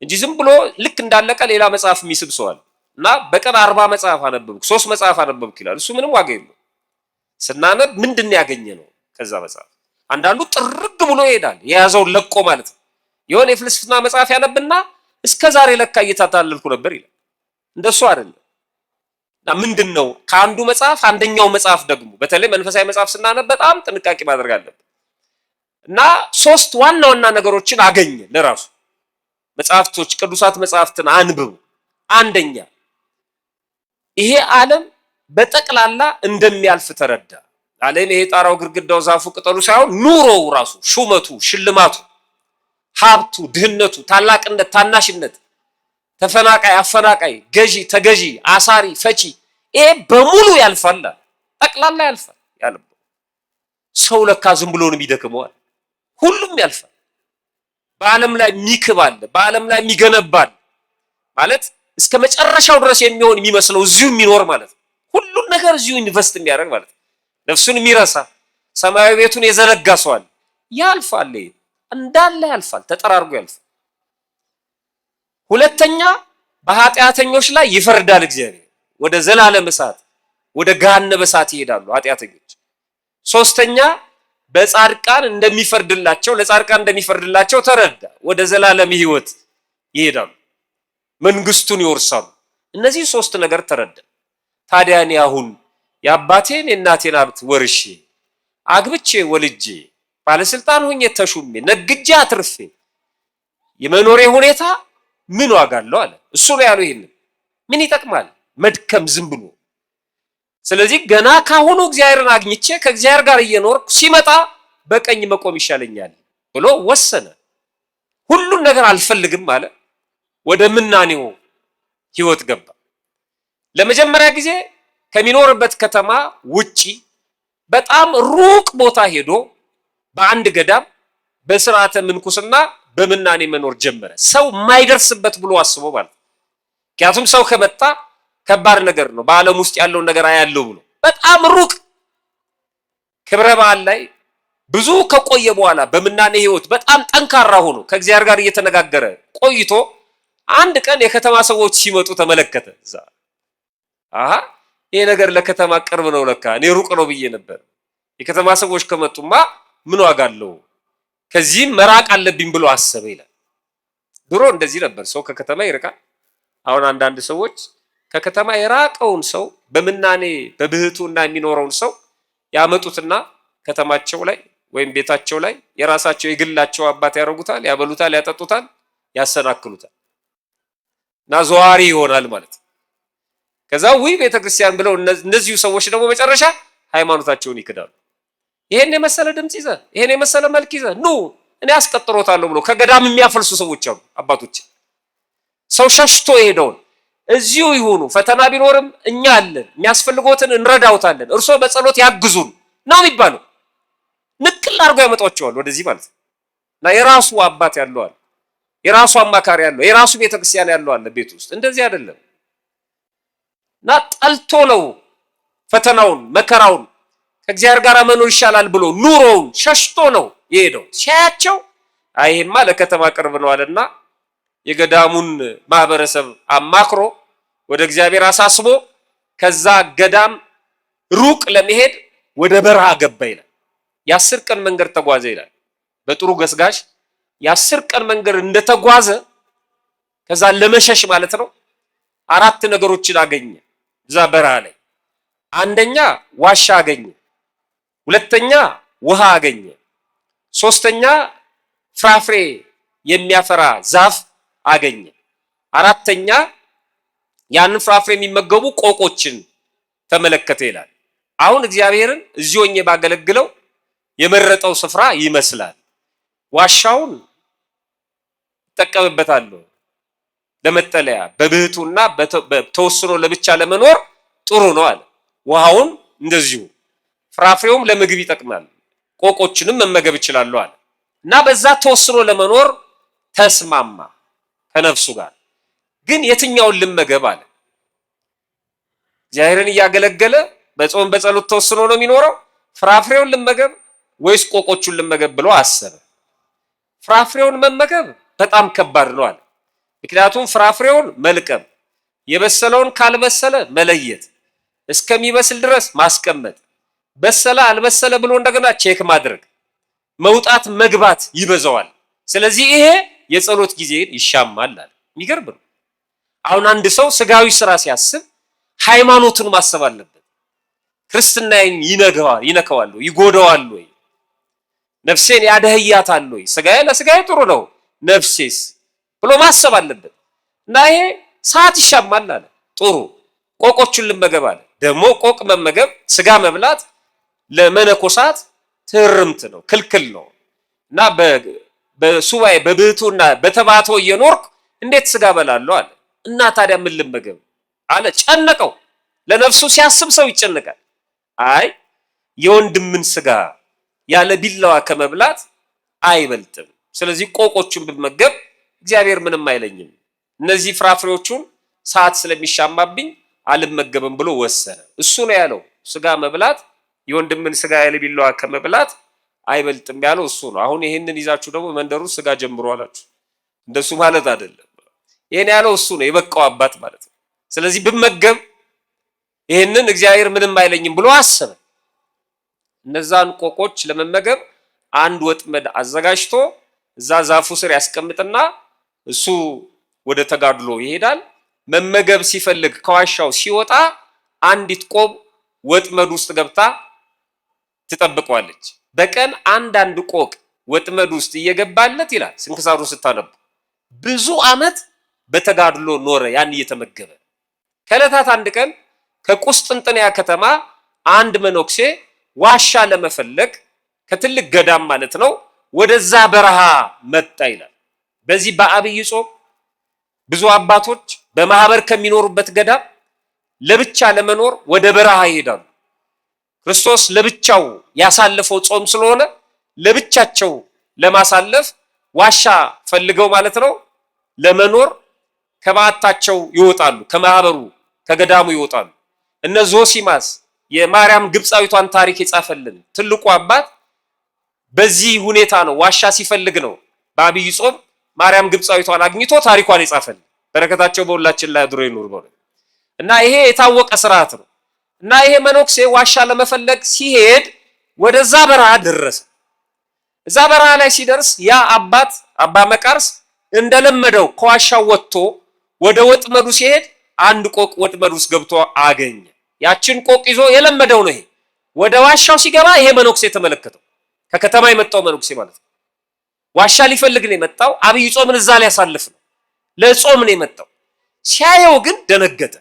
እንጂ ዝም ብሎ ልክ እንዳለቀ ሌላ መጽሐፍ የሚስብ ሰው አለ እና በቀን 40 መጽሐፍ አነበብኩ 3 መጽሐፍ አነበብኩ ይላል። እሱ ምንም ዋጋ የለውም። ስናነብ ምንድን ነው ያገኘነው ከዛ መጽሐፍ? አንዳንዱ ጥርግ ብሎ ይሄዳል የያዘውን ለቆ ማለት ነው። የሆነ የፍልስፍና መጽሐፍ ያነብና እስከ ዛሬ ለካ እየታታለልኩ ነበር ይላል። እንደሱ አይደለም። እና ምንድነው ከአንዱ መጽሐፍ አንደኛው መጽሐፍ ደግሞ በተለይ መንፈሳዊ መጽሐፍ ስናነብ በጣም ጥንቃቄ ማድረግ አለብን። እና 3 ዋና ዋና ነገሮችን አገኘ ለራሱ መጽሐፍቶች ቅዱሳት መጽሐፍትን አንብቡ። አንደኛ ይሄ ዓለም በጠቅላላ እንደሚያልፍ ተረዳ። ዓለም ይሄ ጣራው፣ ግድግዳው፣ ዛፉ፣ ቅጠሉ ሳይሆን ኑሮው ራሱ ሹመቱ፣ ሽልማቱ፣ ሀብቱ፣ ድህነቱ፣ ታላቅነት፣ ታናሽነት፣ ተፈናቃይ፣ አፈናቃይ፣ ገዢ፣ ተገዢ፣ አሳሪ፣ ፈቺ ይሄ በሙሉ ያልፋል። ጠቅላላ ያልፋል። ያለው ሰው ለካ ዝም ብሎ ነው የሚደክመው። ሁሉም ያልፋል። በዓለም ላይ የሚክብ አለ፣ በዓለም ላይ የሚገነባ አለ ማለት እስከ መጨረሻው ድረስ የሚሆን የሚመስለው እዚሁ የሚኖር ማለት ነው። ሁሉን ነገር እዚሁ ኢንቨስት የሚያደርግ ማለት ነው። ነፍሱን የሚረሳ ሰማያዊ ቤቱን የዘነጋ ሰው አለ። ያልፋል። እንዳለ ያልፋል፣ ተጠራርጎ ያልፋል። ሁለተኛ በኃጢአተኞች ላይ ይፈርዳል እግዚአብሔር። ወደ ዘላለም እሳት፣ ወደ ገሃነመ እሳት ይሄዳሉ ኃጢአተኞች። ሶስተኛ በጻድቃን እንደሚፈርድላቸው፣ ለጻድቃን እንደሚፈርድላቸው ተረዳ። ወደ ዘላለም ሕይወት ይሄዳሉ፣ መንግስቱን ይወርሳሉ። እነዚህ 3 ነገር ተረዳ። ታዲያ እኔ አሁን የአባቴን የእናቴን ሀብት ወርሼ አግብቼ ወልጄ ባለስልጣን ሆኜ ተሹሜ ነግጄ አትርፌ የመኖሬ ሁኔታ ምን ዋጋ አለው አለ። እሱ ነው ያለው። ይሄን ምን ይጠቅማል መድከም ዝም ብሎ? ስለዚህ ገና ካሁኑ እግዚአብሔርን አግኝቼ ከእግዚአብሔር ጋር እየኖርኩ ሲመጣ በቀኝ መቆም ይሻለኛል ብሎ ወሰነ። ሁሉን ነገር አልፈልግም አለ። ወደ ምናኔው ህይወት ገባ። ለመጀመሪያ ጊዜ ከሚኖርበት ከተማ ውጪ በጣም ሩቅ ቦታ ሄዶ በአንድ ገዳም በስርዓተ ምንኩስና በምናኔ መኖር ጀመረ። ሰው የማይደርስበት ብሎ አስቦ ማለት። ምክንያቱም ሰው ከመጣ ከባድ ነገር ነው በዓለም ውስጥ ያለውን ነገር አያለው ብሎ በጣም ሩቅ ክብረ በዓል ላይ ብዙ ከቆየ በኋላ በምናኔ ህይወት በጣም ጠንካራ ሆኖ ከእግዚአብሔር ጋር እየተነጋገረ ቆይቶ አንድ ቀን የከተማ ሰዎች ሲመጡ ተመለከተ። እዛ ይሄ ነገር ለከተማ ቅርብ ነው ለካ እኔ ሩቅ ነው ብዬ ነበር። የከተማ ሰዎች ከመጡማ ምን ዋጋ አለው ከዚህም መራቅ አለብኝ ብሎ አሰበ ይላል። ድሮ እንደዚህ ነበር፣ ሰው ከከተማ ይርቃል። አሁን አንዳንድ ሰዎች ከከተማ የራቀውን ሰው በምናኔ በብህቱና የሚኖረውን ሰው ያመጡትና ከተማቸው ላይ ወይም ቤታቸው ላይ የራሳቸው የግላቸው አባት ያደርጉታል፣ ያበሉታል፣ ያጠጡታል፣ ያሰናክሉታል እና ዘዋሪ ይሆናል ማለት። ከዛ ቤተክርስቲያን ብለው እነዚሁ ሰዎች ደግሞ መጨረሻ ሃይማኖታቸውን ይክዳሉ። ይሄን የመሰለ ድምጽ ይዘ ይሄን የመሰለ መልክ ይዘ ኑ እኔ አስቀጥሮታለሁ ብሎ ከገዳም የሚያፈልሱ ሰዎች አሉ። አባቶች ሰው ሸሽቶ የሄደውን እዚሁ ይሁኑ ፈተና ቢኖርም እኛ አለን የሚያስፈልጎትን እንረዳውታለን እርሶ በጸሎት ያግዙን ነው የሚባለው። ንቅል አድርገው ያመጣቸዋል ወደዚህ ማለት ነው። እና የራሱ አባት ያለው አለ፣ የራሱ አማካሪ ያለው፣ የራሱ ቤተክርስቲያን ያለው አለ ቤት ውስጥ። እንደዚህ አይደለም። እና ጠልቶ ነው ፈተናውን መከራውን ከእግዚአብሔር ጋር መኖር ይሻላል ብሎ ኑሮውን ሸሽቶ ነው የሄደው። ሲያያቸው አይሄማ ለከተማ ቅርብ ነው አለና የገዳሙን ማህበረሰብ አማክሮ ወደ እግዚአብሔር አሳስቦ ከዛ ገዳም ሩቅ ለመሄድ ወደ በረሃ ገባ ይላል። የ10 ቀን መንገድ ተጓዘ ይላል። በጥሩ ገስጋሽ የ10 ቀን መንገድ እንደተጓዘ ከዛ ለመሸሽ ማለት ነው 4 ነገሮችን አገኘ እዛ በረሃ ላይ። አንደኛ ዋሻ አገኘ፣ ሁለተኛ ውሃ አገኘ፣ ሶስተኛ ፍራፍሬ የሚያፈራ ዛፍ አገኘ፣ አራተኛ ያንን ፍራፍሬ የሚመገቡ ቆቆችን ተመለከተ ይላል። አሁን እግዚአብሔርን እዚህ ሆኜ ባገለግለው የመረጠው ስፍራ ይመስላል። ዋሻውን እጠቀምበታለሁ ለመጠለያ፣ በብህቱና ተወስኖ ለብቻ ለመኖር ጥሩ ነው አለ። ውሃውን እንደዚሁ፣ ፍራፍሬውም ለምግብ ይጠቅማል፣ ቆቆችንም መመገብ እችላለሁ አለ እና በዛ ተወስኖ ለመኖር ተስማማ ከነፍሱ ጋር። ግን የትኛውን ልመገብ አለ። እግዚአብሔርን እያገለገለ በጾም በጸሎት ተወስኖ ነው የሚኖረው። ፍራፍሬውን ልመገብ ወይስ ቆቆቹን ልመገብ ብሎ አሰበ። ፍራፍሬውን መመገብ በጣም ከባድ ነው አለ። ምክንያቱም ፍራፍሬውን መልቀም፣ የበሰለውን ካልበሰለ መለየት፣ እስከሚበስል ድረስ ማስቀመጥ፣ በሰለ አልበሰለ ብሎ እንደገና ቼክ ማድረግ፣ መውጣት መግባት ይበዛዋል። ስለዚህ ይሄ የጸሎት ጊዜን ይሻማል አለ። የሚገርም ነው። አሁን አንድ ሰው ስጋዊ ስራ ሲያስብ ሃይማኖቱን ማሰብ አለበት። ክርስትናዬን ይነካዋል፣ ይጎዳዋል ወይ? ነፍሴን ያደህያታል ወይ? ስጋዬ ለስጋዬ ጥሩ ነው፣ ነፍሴስ ብሎ ማሰብ አለበት። እና ይሄ ሰዓት ይሻማል አለ። ጥሩ ቆቆቹን ልመገብ አለ። ደግሞ ቆቅ መመገብ፣ ስጋ መብላት ለመነኮሳት ትርምት ነው፣ ክልክል ነው። እና በሱባኤ በብህቱና በተባቶ እየኖርኩ እንዴት ስጋ በላለሁ አለ። እና ታዲያ ምን ልመገብ አለ። ጨነቀው። ለነፍሱ ሲያስብ ሰው ይጨነቃል። አይ የወንድምን ስጋ ያለ ቢላዋ ከመብላት አይበልጥም። ስለዚህ ቆቆቹን ብመገብ እግዚአብሔር ምንም አይለኝም፣ እነዚህ ፍራፍሬዎቹን ሰዓት ስለሚሻማብኝ አልመገብም ብሎ ወሰነ። እሱ ነው ያለው። ስጋ መብላት የወንድምን ስጋ ያለ ቢላዋ ከመብላት አይበልጥም ያለው እሱ ነው። አሁን ይሄንን ይዛችሁ ደግሞ መንደሩ ስጋ ጀምሮ አላችሁ። እንደሱ ማለት አይደለም። ይሄን ያለው እሱ ነው፣ የበቃው አባት ማለት ነው። ስለዚህ ብመገብ ይሄንን እግዚአብሔር ምንም አይለኝም ብሎ አሰበ። እነዛን ቆቆች ለመመገብ አንድ ወጥመድ አዘጋጅቶ እዛ ዛፉ ስር ያስቀምጥና እሱ ወደ ተጋድሎ ይሄዳል። መመገብ ሲፈልግ ከዋሻው ሲወጣ አንዲት ቆብ ወጥመድ ውስጥ ገብታ ትጠብቀዋለች። በቀን አንዳንድ ቆቅ ወጥመድ ውስጥ እየገባለት ይላል ስንክሳሩ ስታነቡ ብዙ ዓመት በተጋድሎ ኖረ ያን እየተመገበ። ከዕለታት አንድ ቀን ከቁስጥንጥንያ ከተማ አንድ መነኩሴ ዋሻ ለመፈለግ ከትልቅ ገዳም ማለት ነው ወደዛ በረሃ መጣ ይላል። በዚህ በአብይ ጾም ብዙ አባቶች በማህበር ከሚኖሩበት ገዳም ለብቻ ለመኖር ወደ በረሃ ይሄዳሉ። ክርስቶስ ለብቻው ያሳለፈው ጾም ስለሆነ ለብቻቸው ለማሳለፍ ዋሻ ፈልገው ማለት ነው ለመኖር ከበዓታቸው ይወጣሉ፣ ከማህበሩ ከገዳሙ ይወጣሉ። እነ ዞሲማስ የማርያም ግብፃዊቷን ታሪክ የጻፈልን ትልቁ አባት በዚህ ሁኔታ ነው ዋሻ ሲፈልግ ነው በአብይ ጾም ማርያም ግብፃዊቷን አግኝቶ ታሪኳን የጻፈልን። በረከታቸው በሁላችን ላይ አድሮ ይኑር በሉ። እና ይሄ የታወቀ ስርዓት ነው። እና ይሄ መነኩሴ ዋሻ ለመፈለግ ሲሄድ ወደዛ በረሃ ደረሰ። እዛ በረሃ ላይ ሲደርስ ያ አባት አባ መቃርስ እንደለመደው ከዋሻው ወጥቶ ወደ ወጥመዱ ሲሄድ አንድ ቆቅ ወጥመድ ውስጥ ገብቶ አገኘ። ያችን ቆቅ ይዞ የለመደው ነው። ይሄ ወደ ዋሻው ሲገባ ይሄ መነኩሴ ተመለከተው። ከከተማ የመጣው መነኩሴ ማለት ነው። ዋሻ ሊፈልግ ነው የመጣው። አብይ ጾምን እዛ ላይ ያሳልፍ ነው፣ ለጾም ነው የመጣው። ሲያየው ግን ደነገጠ።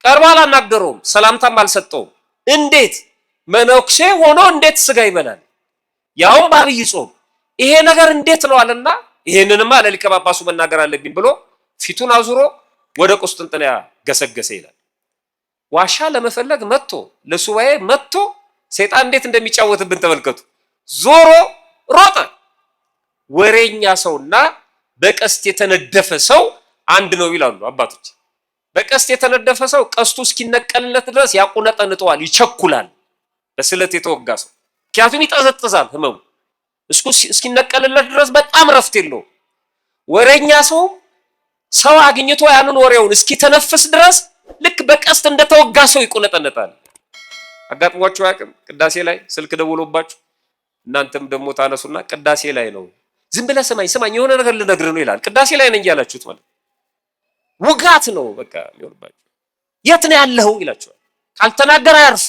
ቀርቦ አላናገረውም፣ ሰላምታም አልሰጠውም። እንዴት መነኩሴ ሆኖ እንዴት ስጋ ይበላል? ያውም በአብይ ጾም ይሄ ነገር እንዴት ነው አለና ይሄንንማ ለሊቀ ጳጳሱ መናገር አለብኝ ብሎ ፊቱን አዙሮ ወደ ቁስጥንጥንያ ገሰገሰ ይላል። ዋሻ ለመፈለግ መጥቶ ለሱባኤ መጥቶ ሰይጣን እንዴት እንደሚጫወትብን ተመልከቱ። ዞሮ ሮጠ። ወሬኛ ሰውና በቀስት የተነደፈ ሰው አንድ ነው ይላሉ አባቶች። በቀስት የተነደፈ ሰው ቀስቱ እስኪነቀልለት ድረስ ያቁነጠንጠዋል፣ ይቸኩላል። በስለት የተወጋ ሰው ምክንያቱም ይጠዘጥዛል ህመሙ። እስኪነቀልለት ድረስ በጣም ረፍት የለውም። ወሬኛ ሰው ሰው አግኝቶ ያንን ወሬውን እስኪ ተነፍስ ድረስ ልክ በቀስት እንደተወጋ ሰው ይቆነጠነጣል። አጋጥሟችሁ አያውቅም? ቅዳሴ ላይ ስልክ ደውሎባችሁ እናንተም ደግሞ ታነሱና ቅዳሴ ላይ ነው፣ ዝም ብለህ ስማኝ የሆነ ነገር ልነግርህ ነው ይላል። ቅዳሴ ላይ ነኝ ያላችሁት ማለት ውጋት ነው በቃ የሚሆንባችሁ። የት ነው ያለኸው ይላችኋል። ካልተናገረ አያርፍ።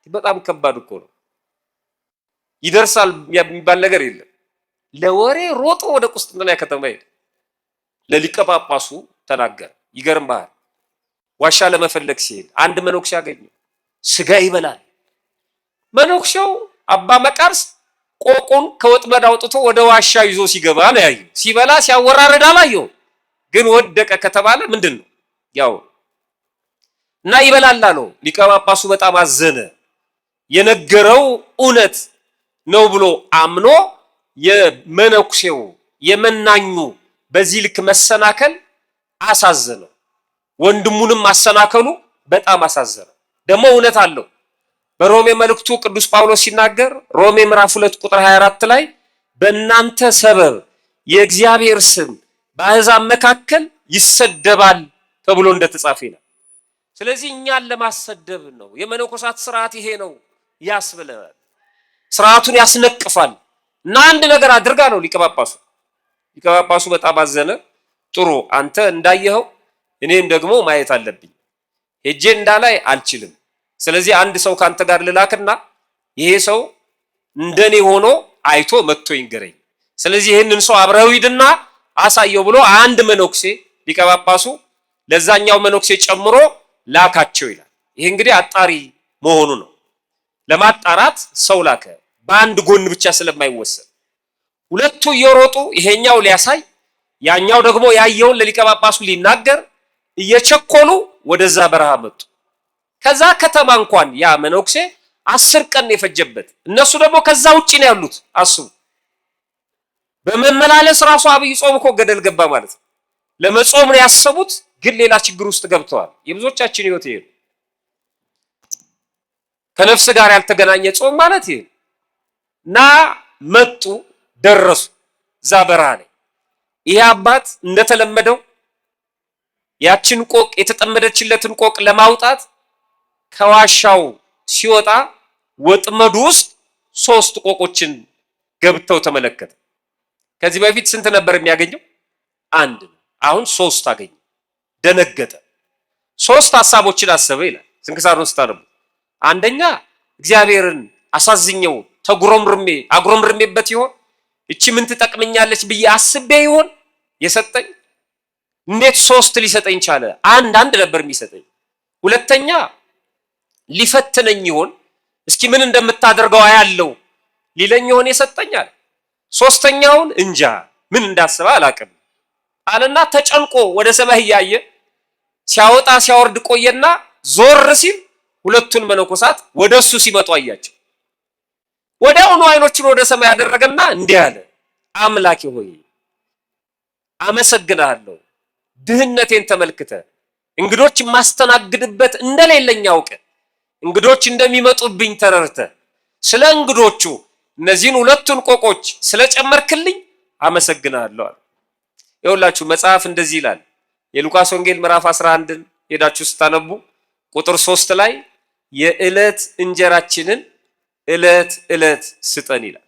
በጣም ከባድ እኮ ነው። ይደርሳል የሚባል ነገር የለም። ለወሬ ሮጦ ወደ ቁስጥንጥንያ ከተማ ሄደ። ለሊቀ ጳጳሱ ተናገረ። ይገርምሃል፣ ዋሻ ለመፈለግ ሲሄድ አንድ መነኩሴ አገኘው። ስጋ ይበላል። መነኩሴው አባ መቃርስ ቆቁን ከወጥመድ አውጥቶ ወደ ዋሻ ይዞ ሲገባ ነው ያየው። ሲበላ ሲያወራረድ አላየው። ግን ወደቀ ከተባለ ምንድን ነው ያው እና ይበላል አለው። ሊቀ ጳጳሱ በጣም አዘነ። የነገረው እውነት ነው ብሎ አምኖ የመነኩሴው የመናኙ በዚህ ልክ መሰናከል አሳዘነው። ወንድሙንም ማሰናከሉ በጣም አሳዘነው። ደግሞ እውነት አለው። በሮሜ መልእክቱ ቅዱስ ጳውሎስ ሲናገር ሮሜ ምዕራፍ 2 ቁጥር 24 ላይ በእናንተ ሰበብ የእግዚአብሔር ስም በአሕዛብ መካከል ይሰደባል ተብሎ እንደተጻፈ ይላል። ስለዚህ እኛን ለማሰደብ ነው። የመነኮሳት ስርዓት ይሄ ነው ያስብለናል። ስርዓቱን ያስነቅፋል። እና አንድ ነገር አድርጋ ነው ሊቀ ጳጳሱ በጣም አዘነ። ጥሩ አንተ እንዳየኸው እኔም ደግሞ ማየት አለብኝ። ሄጄ እንዳላይ አልችልም። ስለዚህ አንድ ሰው ካንተ ጋር ልላክና ይሄ ሰው እንደኔ ሆኖ አይቶ መጥቶ ይንገረኝ። ስለዚህ ይሄንን ሰው አብረው ሂድና አሳየው ብሎ አንድ መነኩሴ ሊቀ ጳጳሱ ለዛኛው መነኩሴ ጨምሮ ላካቸው ይላል። ይሄ እንግዲህ አጣሪ መሆኑ ነው። ለማጣራት ሰው ላከ። በአንድ ጎን ብቻ ስለማይወሰን ሁለቱ እየሮጡ ይሄኛው ሊያሳይ ያኛው ደግሞ ያየውን ለሊቀ ጳጳሱ ሊናገር እየቸኮሉ ወደዛ በረሃ መጡ። ከዛ ከተማ እንኳን ያ መነኩሴ 10 ቀን የፈጀበት፣ እነሱ ደግሞ ከዛ ውጪ ነው ያሉት። አስቡ። በመመላለስ ራሱ አብይ ጾም እኮ ገደል ገባ ማለት ነው። ለመጾም ነው ያሰቡት፣ ግን ሌላ ችግር ውስጥ ገብተዋል። የብዙዎቻችን ህይወት ይሄ ነው። ከነፍስ ጋር ያልተገናኘ ጾም ማለት ይሄ እና መጡ፣ ደረሱ እዛ በረሃ ላይ። ይሄ አባት እንደተለመደው ያችን ቆቅ የተጠመደችለትን ቆቅ ለማውጣት ከዋሻው ሲወጣ ወጥመዱ ውስጥ 3 ቆቆችን ገብተው ተመለከተ። ከዚህ በፊት ስንት ነበር የሚያገኘው? አንድ ነው። አሁን 3 አገኘ። ደነገጠ። 3 ሐሳቦችን አሰበ ይላል ስንክሳሩን ስታነቡ። አንደኛ እግዚአብሔርን አሳዝኘው አጉረምርሜበት ይሆን? እቺ ምን ትጠቅመኛለች ብዬ አስቤ ይሆን የሰጠኝ? እንዴት 3 ሊሰጠኝ ቻለ? አንድ ነበር የሚሰጠኝ። ሁለተኛ ሊፈትነኝ ይሆን? እስኪ ምን እንደምታደርገው አያለው ሊለኝ ይሆን የሰጠኛል? ሶስተኛውን እንጃ ምን እንዳሰበ አላቅም አለና ተጨንቆ ወደ ሰማይ እያየ ሲያወጣ ሲያወርድ ቆየና ዞር ሲል ሁለቱን መነኮሳት ወደሱ ሲመጡ አያቸው። ወዲያውኑ አይኖቹን ወደ ሰማይ ያደረገና እንዲህ አለ፣ አምላኬ ሆይ አመሰግናለሁ። ድህነቴን ተመልክተ እንግዶች ማስተናግድበት እንደሌለኝ አውቀ እንግዶች እንደሚመጡብኝ ተረርተ ስለ እንግዶቹ እነዚህን 2ቱን ቆቆች ስለጨመርክልኝ አመሰግናለሁ አለ። ይኸውላችሁ መጽሐፍ እንደዚህ ይላል። የሉቃስ ወንጌል ምዕራፍ 11ን ሄዳችሁ ስታነቡ ቁጥር 3 ላይ የዕለት እንጀራችንን ዕለት ስጠን ይላል።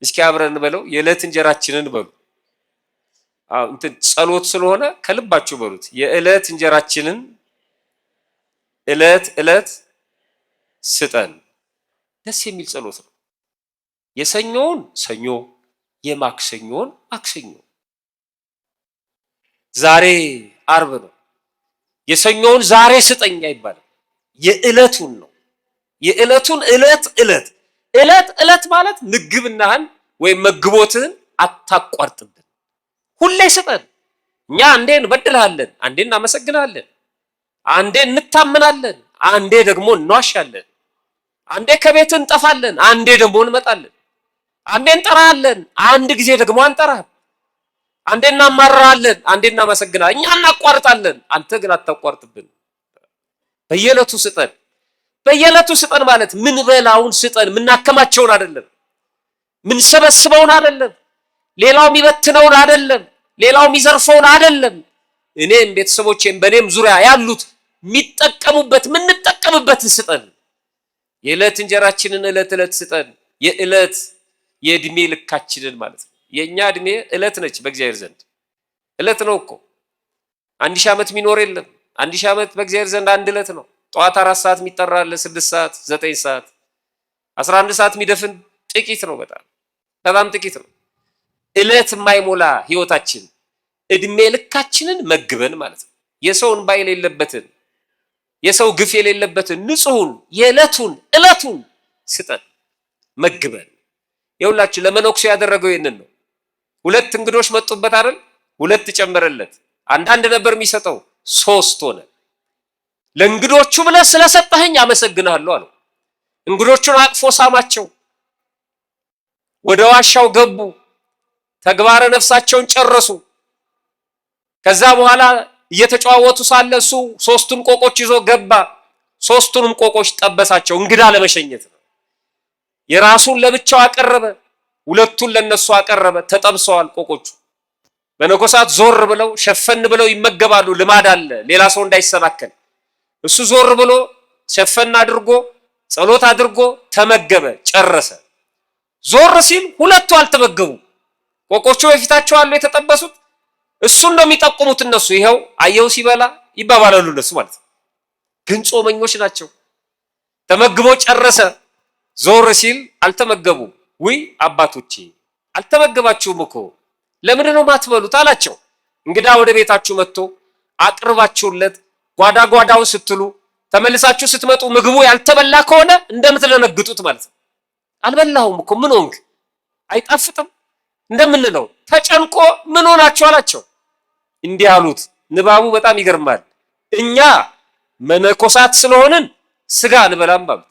እስኪ አብረን በለው፣ የዕለት እንጀራችንን በሉ። እንትን ጸሎት ስለሆነ ከልባችሁ በሉት። የዕለት እንጀራችንን ዕለት ስጠን። ደስ የሚል ጸሎት ነው። የሰኞውን ሰኞ፣ የማክሰኞውን ማክሰኞ። ዛሬ አርብ ነው። የሰኞውን ዛሬ ስጠኝ አይባልም። የዕለቱን ነው። የዕለቱን ዕለት ማለት ምግብናህን ወይም መግቦትህን አታቋርጥብን። ሁሌ ስጠን። እኛ አንዴ እንበድልሃለን፣ አንዴ እናመሰግናለን፣ አንዴ እንታመናለን፣ አንዴ ደግሞ እንዋሻለን፣ አንዴ ከቤት እንጠፋለን፣ አንዴ ደግሞ እንመጣለን፣ አንዴ እንጠራለን፣ አንድ ጊዜ ደግሞ አንጠራም፣ አንዴ እናማራለን፣ አንዴ እናመሰግናለን። እኛ እናቋርጣለን፣ አንተ ግን አታቋርጥብን። በየዕለቱ ስጠን። በየዕለቱ ስጠን ማለት ምን በላውን ስጠን። ምናከማቸውን አይደለም፣ ምን ሰበስበውን አይደለም፣ ሌላው የሚበትነውን አይደለም፣ ሌላው የሚዘርፈውን አይደለም። እኔም ቤተሰቦቼም በኔም ዙሪያ ያሉት የሚጠቀሙበት የምንጠቀምበትን ስጠን። የዕለት እንጀራችንን ዕለት ዕለት ስጠን። የዕለት የእድሜ ልካችንን ማለት ነው። የኛ እድሜ ዕለት ነች በእግዚአብሔር ዘንድ ዕለት ነው እኮ። 1000 ዓመት የሚኖር የለም። 1000 ዓመት በእግዚአብሔር ዘንድ አንድ ዕለት ነው። ጠዋት 4 ሰዓት የሚጠራለ፣ 6 ሰዓት፣ 9 ሰዓት፣ 11 ሰዓት የሚደፍን ጥቂት ነው። በጣም ጥቂት ነው። ዕለት የማይሞላ ህይወታችን እድሜ ልካችንን መግበን ማለት ነው። የሰው እንባ የሌለበትን የሰው ግፍ የሌለበትን ንጹሑን የዕለቱን ዕለቱን ስጠን መግበን። የሁላችሁ ለመነኩሴ ያደረገው ይህንን ነው። 2 እንግዶች መጡበት አይደል? 2 ጨመረለት። አንዳንድ ነበር የሚሰጠው፣ 3 ሆነ። ለእንግዶቹ ብለህ ስለሰጠኸኝ አመሰግናለሁ አለው። እንግዶቹን አቅፎ ሳማቸው። ወደ ዋሻው ገቡ። ተግባረ ነፍሳቸውን ጨረሱ። ከዛ በኋላ እየተጨዋወቱ ሳለ እሱ 3ቱን ቆቆች ይዞ ገባ። 3ቱንም ቆቆች ጠበሳቸው። እንግዳ ለመሸኘት ነው። የራሱን ለብቻው አቀረበ፣ 2ቱን ለነሱ አቀረበ። ተጠብሰዋል ቆቆቹ። መነኮሳት ዞር ብለው ሸፈን ብለው ይመገባሉ። ልማድ አለ፣ ሌላ ሰው እንዳይሰናከል። እሱ ዞር ብሎ ሸፈን አድርጎ ጸሎት አድርጎ ተመገበ፣ ጨረሰ። ዞር ሲል 2ቱ አልተመገቡ። ቆቆቹ በፊታቸው አሉ የተጠበሱት። እሱን ነው የሚጠቁሙት እነሱ። ይኸው አየው ሲበላ ይባባላሉ እነሱ ማለት ነው። ግን ጾመኞች ናቸው። ተመግቦ ጨረሰ። ዞር ሲል አልተመገቡም። ውይ አባቶቼ አልተመገባችሁም እኮ ለምንድን ነው ማትበሉት አላቸው። እንግዳ ወደ ቤታችሁ መጥቶ አቅርባችሁለት ጓዳ ጓዳውን ስትሉ ተመልሳችሁ ስትመጡ ምግቡ ያልተበላ ከሆነ እንደምትደነግጡት ማለት ነው። አልበላሁም እኮ ምን ሆንክ አይጣፍጥም እንደምንለው ተጨንቆ ምን ሆናችሁ አላቸው። እንዲህ አሉት። ንባቡ በጣም ይገርማል። እኛ መነኮሳት ስለሆንን ስጋ አንበላም አሉት።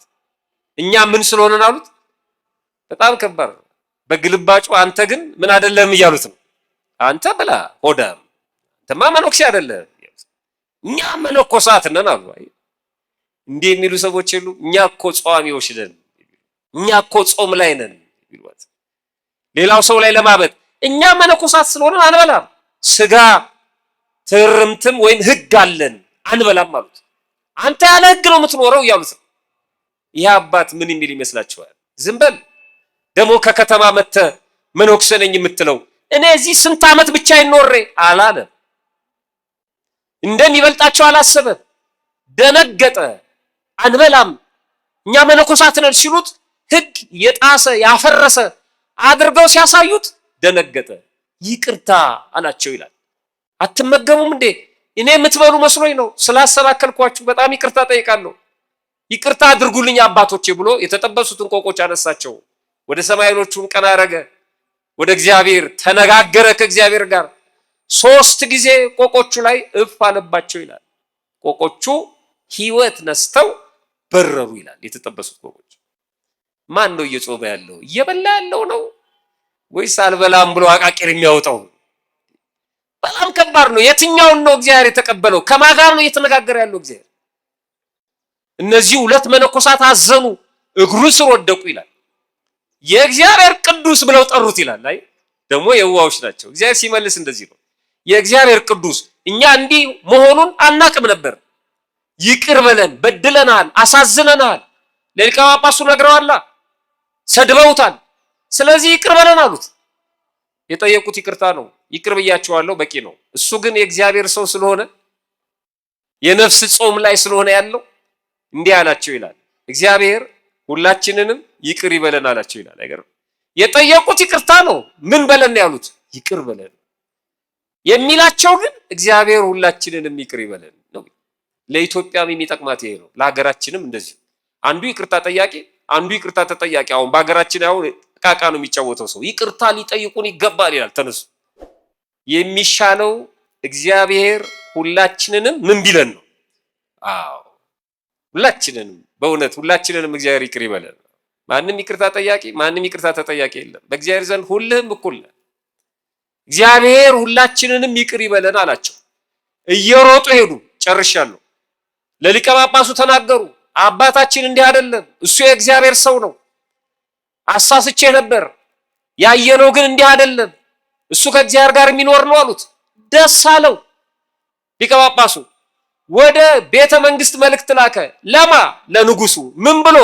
እኛ ምን ስለሆንን አሉት። በጣም ከባድ ነው። በግልባጩ አንተ ግን ምን አይደለም እያሉት ነው። አንተ ብላ ሆዳም፣ አንተማ መነኩሴ አይደለም። እኛ መነኮሳት ነን አሉ። እንዲህ የሚሉ ሰዎች የሉ። እኛ እኮ ጿሚዎች ነን፣ እኛ እኮ ጾም ላይ ነን ይሏት። ሌላው ሰው ላይ ለማበጥ እኛ መነኮሳት ስለሆነ አንበላም፣ ስጋ ትርምትም ወይም ህግ አለን አንበላም አሉት። አንተ ያለ ህግ ነው የምትኖረው እያሉት ነው። ይህ አባት ምን የሚል ይመስላችኋል? ዝም በል ደግሞ ከከተማ መጥተህ መነኩሴ ነኝ የምትለው እኔ እዚህ ስንት ዓመት ብቻ ይኖሬ አላለም። እንደሚበልጣቸው አላሰበም። ደነገጠ። አንበላም እኛ መነኮሳት ነን ሲሉት ህግ የጣሰ ያፈረሰ አድርገው ሲያሳዩት ደነገጠ። ይቅርታ አላቸው ይላል። አትመገቡም እንዴ? እኔ የምትበሉ መስሎኝ ነው፣ ስላሰናከልኳችሁ በጣም ይቅርታ ጠይቃለሁ። ይቅርታ አድርጉልኝ አባቶቼ ብሎ የተጠበሱትን ቆቆች አነሳቸው። ወደ ሰማይ ዓይኖቹን ቀና አረገ። ወደ እግዚአብሔር ተነጋገረ ከእግዚአብሔር ጋር። 3 ጊዜ ቆቆቹ ላይ እፍ አለባቸው ይላል። ቆቆቹ ህይወት ነስተው በረሩ ይላል። የተጠበሱት ቆቆች። ማን ነው እየጾመ ያለው? እየበላ ያለው ነው ወይስ አልበላም ብሎ አቃቂር የሚያወጣው? በጣም ከባድ ነው። የትኛውን ነው እግዚአብሔር የተቀበለው? ከማን ጋር ነው እየተነጋገረ ያለው እግዚአብሔር? እነዚህ 2 መነኮሳት አዘኑ፣ እግሩ ስር ወደቁ ይላል። የእግዚአብሔር ቅዱስ ብለው ጠሩት ይላል። አይ ደግሞ የዋዎች ናቸው። እግዚአብሔር ሲመልስ እንደዚህ ነው። የእግዚአብሔር ቅዱስ እኛ እንዲህ መሆኑን አናቅም ነበር። ይቅር በለን፣ በድለናል፣ አሳዝነናል። ለሊቀ ጳጳሱ ነግረዋላ፣ ሰድበውታል። ስለዚህ ይቅር በለን አሉት። የጠየቁት ይቅርታ ነው። ይቅር ብያቸዋለሁ በቂ ነው። እሱ ግን የእግዚአብሔር ሰው ስለሆነ የነፍስ ጾም ላይ ስለሆነ ያለው እንዲህ አላቸው ይላል። እግዚአብሔር ሁላችንንም ይቅር ይበለን አላቸው ይላል። አይገርም? የጠየቁት ይቅርታ ነው። ምን በለን ያሉት? ይቅር በለን የሚላቸው ግን እግዚአብሔር ሁላችንንም ይቅር ይበለን ነው። ለኢትዮጵያም የሚጠቅማት ይሄ ነው። ለሀገራችንም እንደዚህ አንዱ ይቅርታ ጠያቂ፣ አንዱ ይቅርታ ተጠያቂ። አሁን በሀገራችን አሁን ቃቃ ነው የሚጫወተው ሰው። ይቅርታ ሊጠይቁን ይገባል ይላል። ተነሱ። የሚሻለው እግዚአብሔር ሁላችንንም ምን ቢለን ነው? አዎ ሁላችንንም፣ በእውነት ሁላችንንም እግዚአብሔር ይቅር ይበለን። ማንም ይቅርታ ጠያቂ፣ ማንም ይቅርታ ተጠያቂ የለም። በእግዚአብሔር ዘንድ ሁልህም እኩል ነህ። እግዚአብሔር ሁላችንንም ይቅር ይበለን አላቸው። እየሮጡ ሄዱ። ጨርሻለሁ። ለሊቀ ጳጳሱ ተናገሩ። አባታችን እንዲህ አይደለም፣ እሱ የእግዚአብሔር ሰው ነው። አሳስቼ ነበር፣ ያየነው ግን እንዲህ አይደለም። እሱ ከእግዚአብሔር ጋር የሚኖር ነው አሉት። ደስ አለው። ሊቀ ጳጳሱ ወደ ቤተ መንግስት መልእክት ላከ። ለማ ለንጉሱ ምን ብሎ?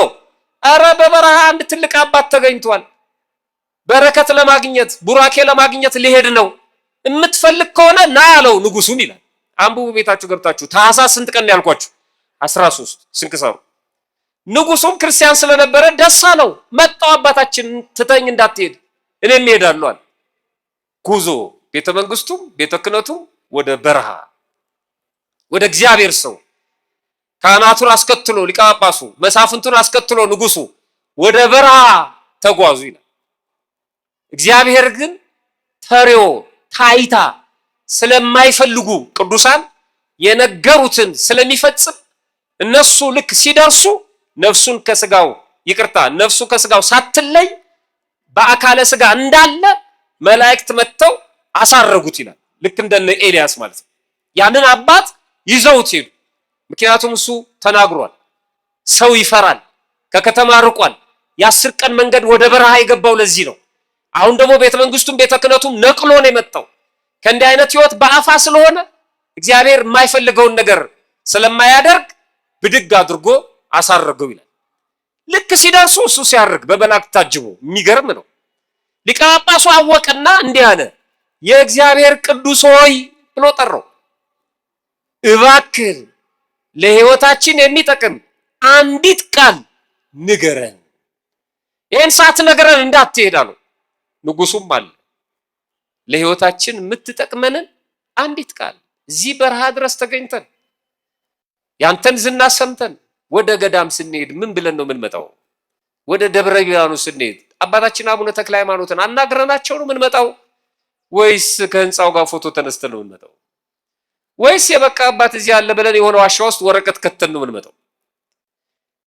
አረ በበረሃ አንድ ትልቅ አባት ተገኝቷል፣ በረከት ለማግኘት ቡራኬ ለማግኘት ሊሄድ ነው፣ የምትፈልግ ከሆነ ና አለው ንጉሱን ይላል። አንብቡ ቤታችሁ ገብታችሁ። ታኅሳስ ስንት ቀን ያልኳችሁ? 13 ስንክሳሩ። ንጉሱም ክርስቲያን ስለነበረ ደስ አለው። መጣው አባታችን ትተኝ እንዳትሄድ እኔም እሄዳለሁ አለ። ጉዞ ቤተ መንግስቱም ቤተ ክህነቱም ወደ በረሃ ወደ እግዚአብሔር ሰው ካህናቱን አስከትሎ ሊቀ ጳጳሱ መሳፍንቱን አስከትሎ ንጉሱ ወደ በረሃ ተጓዙ ይላል። እግዚአብሔር ግን ተሬዎ ታይታ ስለማይፈልጉ ቅዱሳን የነገሩትን ስለሚፈጽም እነሱ ልክ ሲደርሱ ነፍሱን ከስጋው ይቅርታ ነፍሱ ከስጋው ሳትለይ በአካለ ስጋ እንዳለ መላእክት መጥተው አሳረጉት ይላል። ልክ እንደነ ኤልያስ ማለት ነው። ያንን አባት ይዘውት ሄዱ። ምክንያቱም እሱ ተናግሯል። ሰው ይፈራል፣ ከከተማ ርቋል። የ10 ቀን መንገድ ወደ በረሃ የገባው ለዚህ ነው። አሁን ደግሞ ቤተ መንግስቱም ቤተ ክህነቱም ነቅሎ ነው የመጣው። ከእንዲህ አይነት ህይወት በአፋ ስለሆነ እግዚአብሔር የማይፈልገውን ነገር ስለማያደርግ ብድግ አድርጎ አሳረገው ይላል። ልክ ሲደርሱ እሱ ሲያርግ በመላእክት ታጅቦ የሚገርም ነው። ሊቀ ጳጳሱ አወቀና እንዲህ አለ፣ የእግዚአብሔር ቅዱስ ሆይ ብሎ ጠራው። እባክህ ለህይወታችን የሚጠቅም አንዲት ቃል ንገረን፣ ይህን ሳትነግረን እንዳትሄድ አለው። ንጉሱም አለ ለህይወታችን የምትጠቅመንን አንዲት ቃል እዚህ በረሃ ድረስ ተገኝተን ያንተን ዝና ሰምተን ወደ ገዳም ስንሄድ ምን ብለን ነው የምንመጣው? ወደ ደብረ ሊባኖስ ስንሄድ አባታችን አቡነ ተክለ ሃይማኖትን አናግረናቸው ነው የምንመጣው? ወይስ ከህንፃው ጋር ፎቶ ተነስተን ነው የምንመጣው? ወይስ የበቃ አባት እዚህ አለ ብለን የሆነ ዋሻ ውስጥ ወረቀት ከተን ነው የምንመጣው?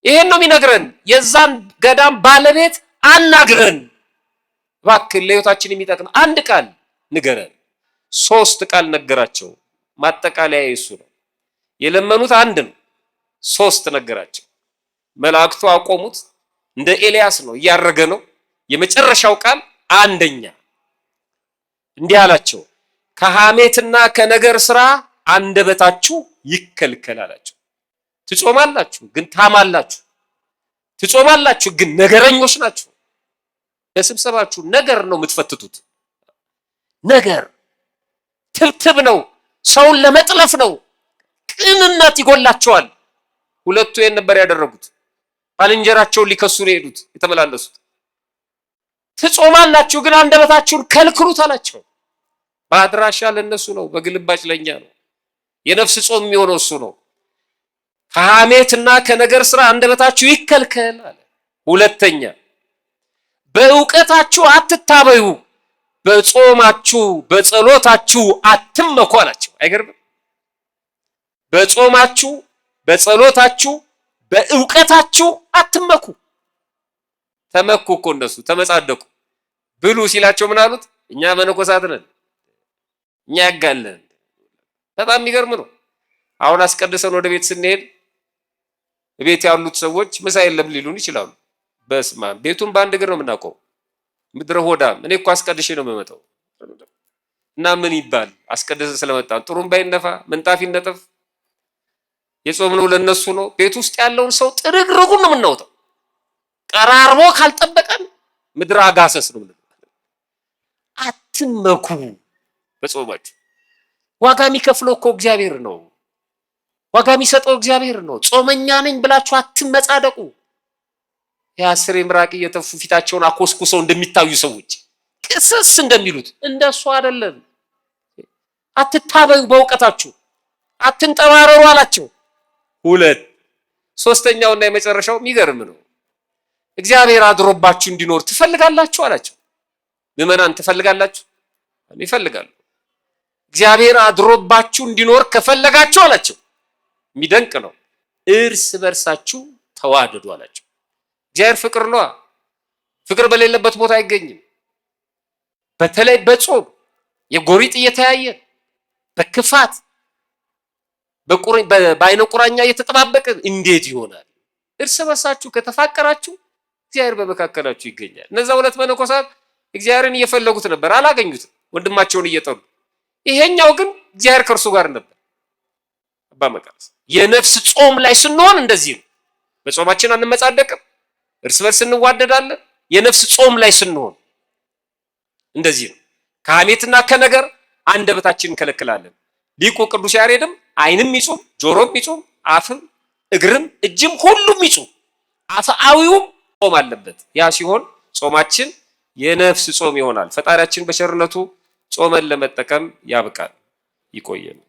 ይሄን ነው የሚነግረን። የዛን ገዳም ባለቤት አናግረን እባክህ ለህይወታችን የሚጠቅም አንድ ቃል ንገረን። 3 ቃል ነገራቸው። ማጠቃለያ እሱ ነው። የለመኑት አንድ ነው፣ 3 ነገራቸው። መላእክቱ አቆሙት። እንደ ኤልያስ ነው፣ እያረገ ነው። የመጨረሻው ቃል አንደኛ እንዲህ አላቸው፣ ከሐሜትና ከነገር ስራ አንደበታችሁ ይከልከል አላቸው። ትጾማላችሁ ግን ታማላችሁ፣ ትጾማላችሁ ግን ነገረኞች ናችሁ። በስብሰባችሁ ነገር ነው የምትፈትቱት። ነገር ትብትብ ነው፣ ሰውን ለመጥለፍ ነው። ቅንነት ይጎላቸዋል። ሁለቱ ይሄን ነበር ያደረጉት። ባልንጀራቸውን ሊከሱ ነው የሄዱት የተመላለሱት። ትጾማላችሁ ግን አንደበታችሁን ከልክሉት አላቸው። በአድራሻ ለነሱ ነው፣ በግልባጭ ለኛ ነው። የነፍስ ጾም የሚሆነው እሱ ነው። ከሐሜትና ከነገር ስራ አንደበታችሁ ይከልከል አለ። ሁለተኛ በእውቀታችሁ አትታበዩ፣ በጾማችሁ በጸሎታችሁ አትመኩ አላቸው። አይገርምም? በጾማችሁ በጸሎታችሁ በእውቀታችሁ አትመኩ። ተመኩ እኮ እነሱ ተመጻደቁ። ብሉ ሲላቸው ምን አሉት? እኛ መነኮሳት ነን፣ እኛ ያጋለን። በጣም የሚገርም ነው። አሁን አስቀድሰን ወደ ቤት ስንሄድ ቤት ያሉት ሰዎች ምሳ የለም ሊሉን ይችላሉ። በስመ አብ ቤቱን በአንድ እግር ነው የምናውቀው። ምድረ ሆዳም እኔ እኮ አስቀድሼ ነው የምመጣው እና ምን ይባል አስቀድሰን ስለመጣን ጥሩምባ ይነፋ ምንጣፍ ይነጠፍ። የጾምነው ለነሱ ነው። ቤት ውስጥ ያለውን ሰው ጥርግርጉን ነው የምናወጣው። ቀራርቦ ካልጠበቀን ምድረ አጋሰስ ነው። አትመኩ በጾማችሁ። ዋጋ የሚከፍለው እኮ እግዚአብሔር ነው። ዋጋ የሚሰጠው እግዚአብሔር ነው። ጾመኛ ነኝ ብላችሁ አትመጻደቁ። የአስር ምራቅ እየተፉ ፊታቸውን አኮስኩሰው እንደሚታዩ ሰዎች ቅስስ እንደሚሉት እንደሱ አይደለም። አትታበዩ በእውቀታችሁ፣ አትንጠባረሩ አላቸው። ሶስተኛውና የመጨረሻው የሚገርም ነው። እግዚአብሔር አድሮባችሁ እንዲኖር ትፈልጋላችሁ አላቸው። ምዕመናን ትፈልጋላችሁ? ይፈልጋሉ። እግዚአብሔር አድሮባችሁ እንዲኖር ከፈለጋችሁ አላቸው። የሚደንቅ ነው። እርስ በርሳችሁ ተዋደዱ አላቸው። እግዚአብሔር ፍቅር ነው። ፍቅር በሌለበት ቦታ አይገኝም። በተለይ በጾም የጎሪጥ እየተያየን በክፋት በአይነ ቁራኛ እየተጠባበቅን እንዴት ይሆናል? እርስ በርሳችሁ ከተፋቀራችሁ እግዚአብሔር በመካከላችሁ ይገኛል። እነዛ 2 መነኮሳት እግዚአብሔርን እየፈለጉት ነበር፣ አላገኙትም። ወንድማቸውን እየጠሉ። ይሄኛው ግን እግዚአብሔር ከእርሱ ጋር ነበር። አባ መቃርስ የነፍስ ጾም ላይ ስንሆን እንደዚህ ነው። በጾማችን አንመጻደቅም፣ እርስ በርስ እንዋደዳለን። የነፍስ ጾም ላይ ስንሆን እንደዚህ ነው። ከሐሜትና ከነገር አንደበታችንን እንከለክላለን። ሊቁ ቅዱስ ያሬድም ዓይንም ይጹም፣ ጆሮም ይጹም፣ አፍም እግርም እጅም ሁሉም ይጹም፣ አፍአዊውም ጾም አለበት። ያ ሲሆን ጾማችን የነፍስ ጾም ይሆናል። ፈጣሪያችን በቸርነቱ ጾመን ለመጠቀም ያብቃል። ይቆየን።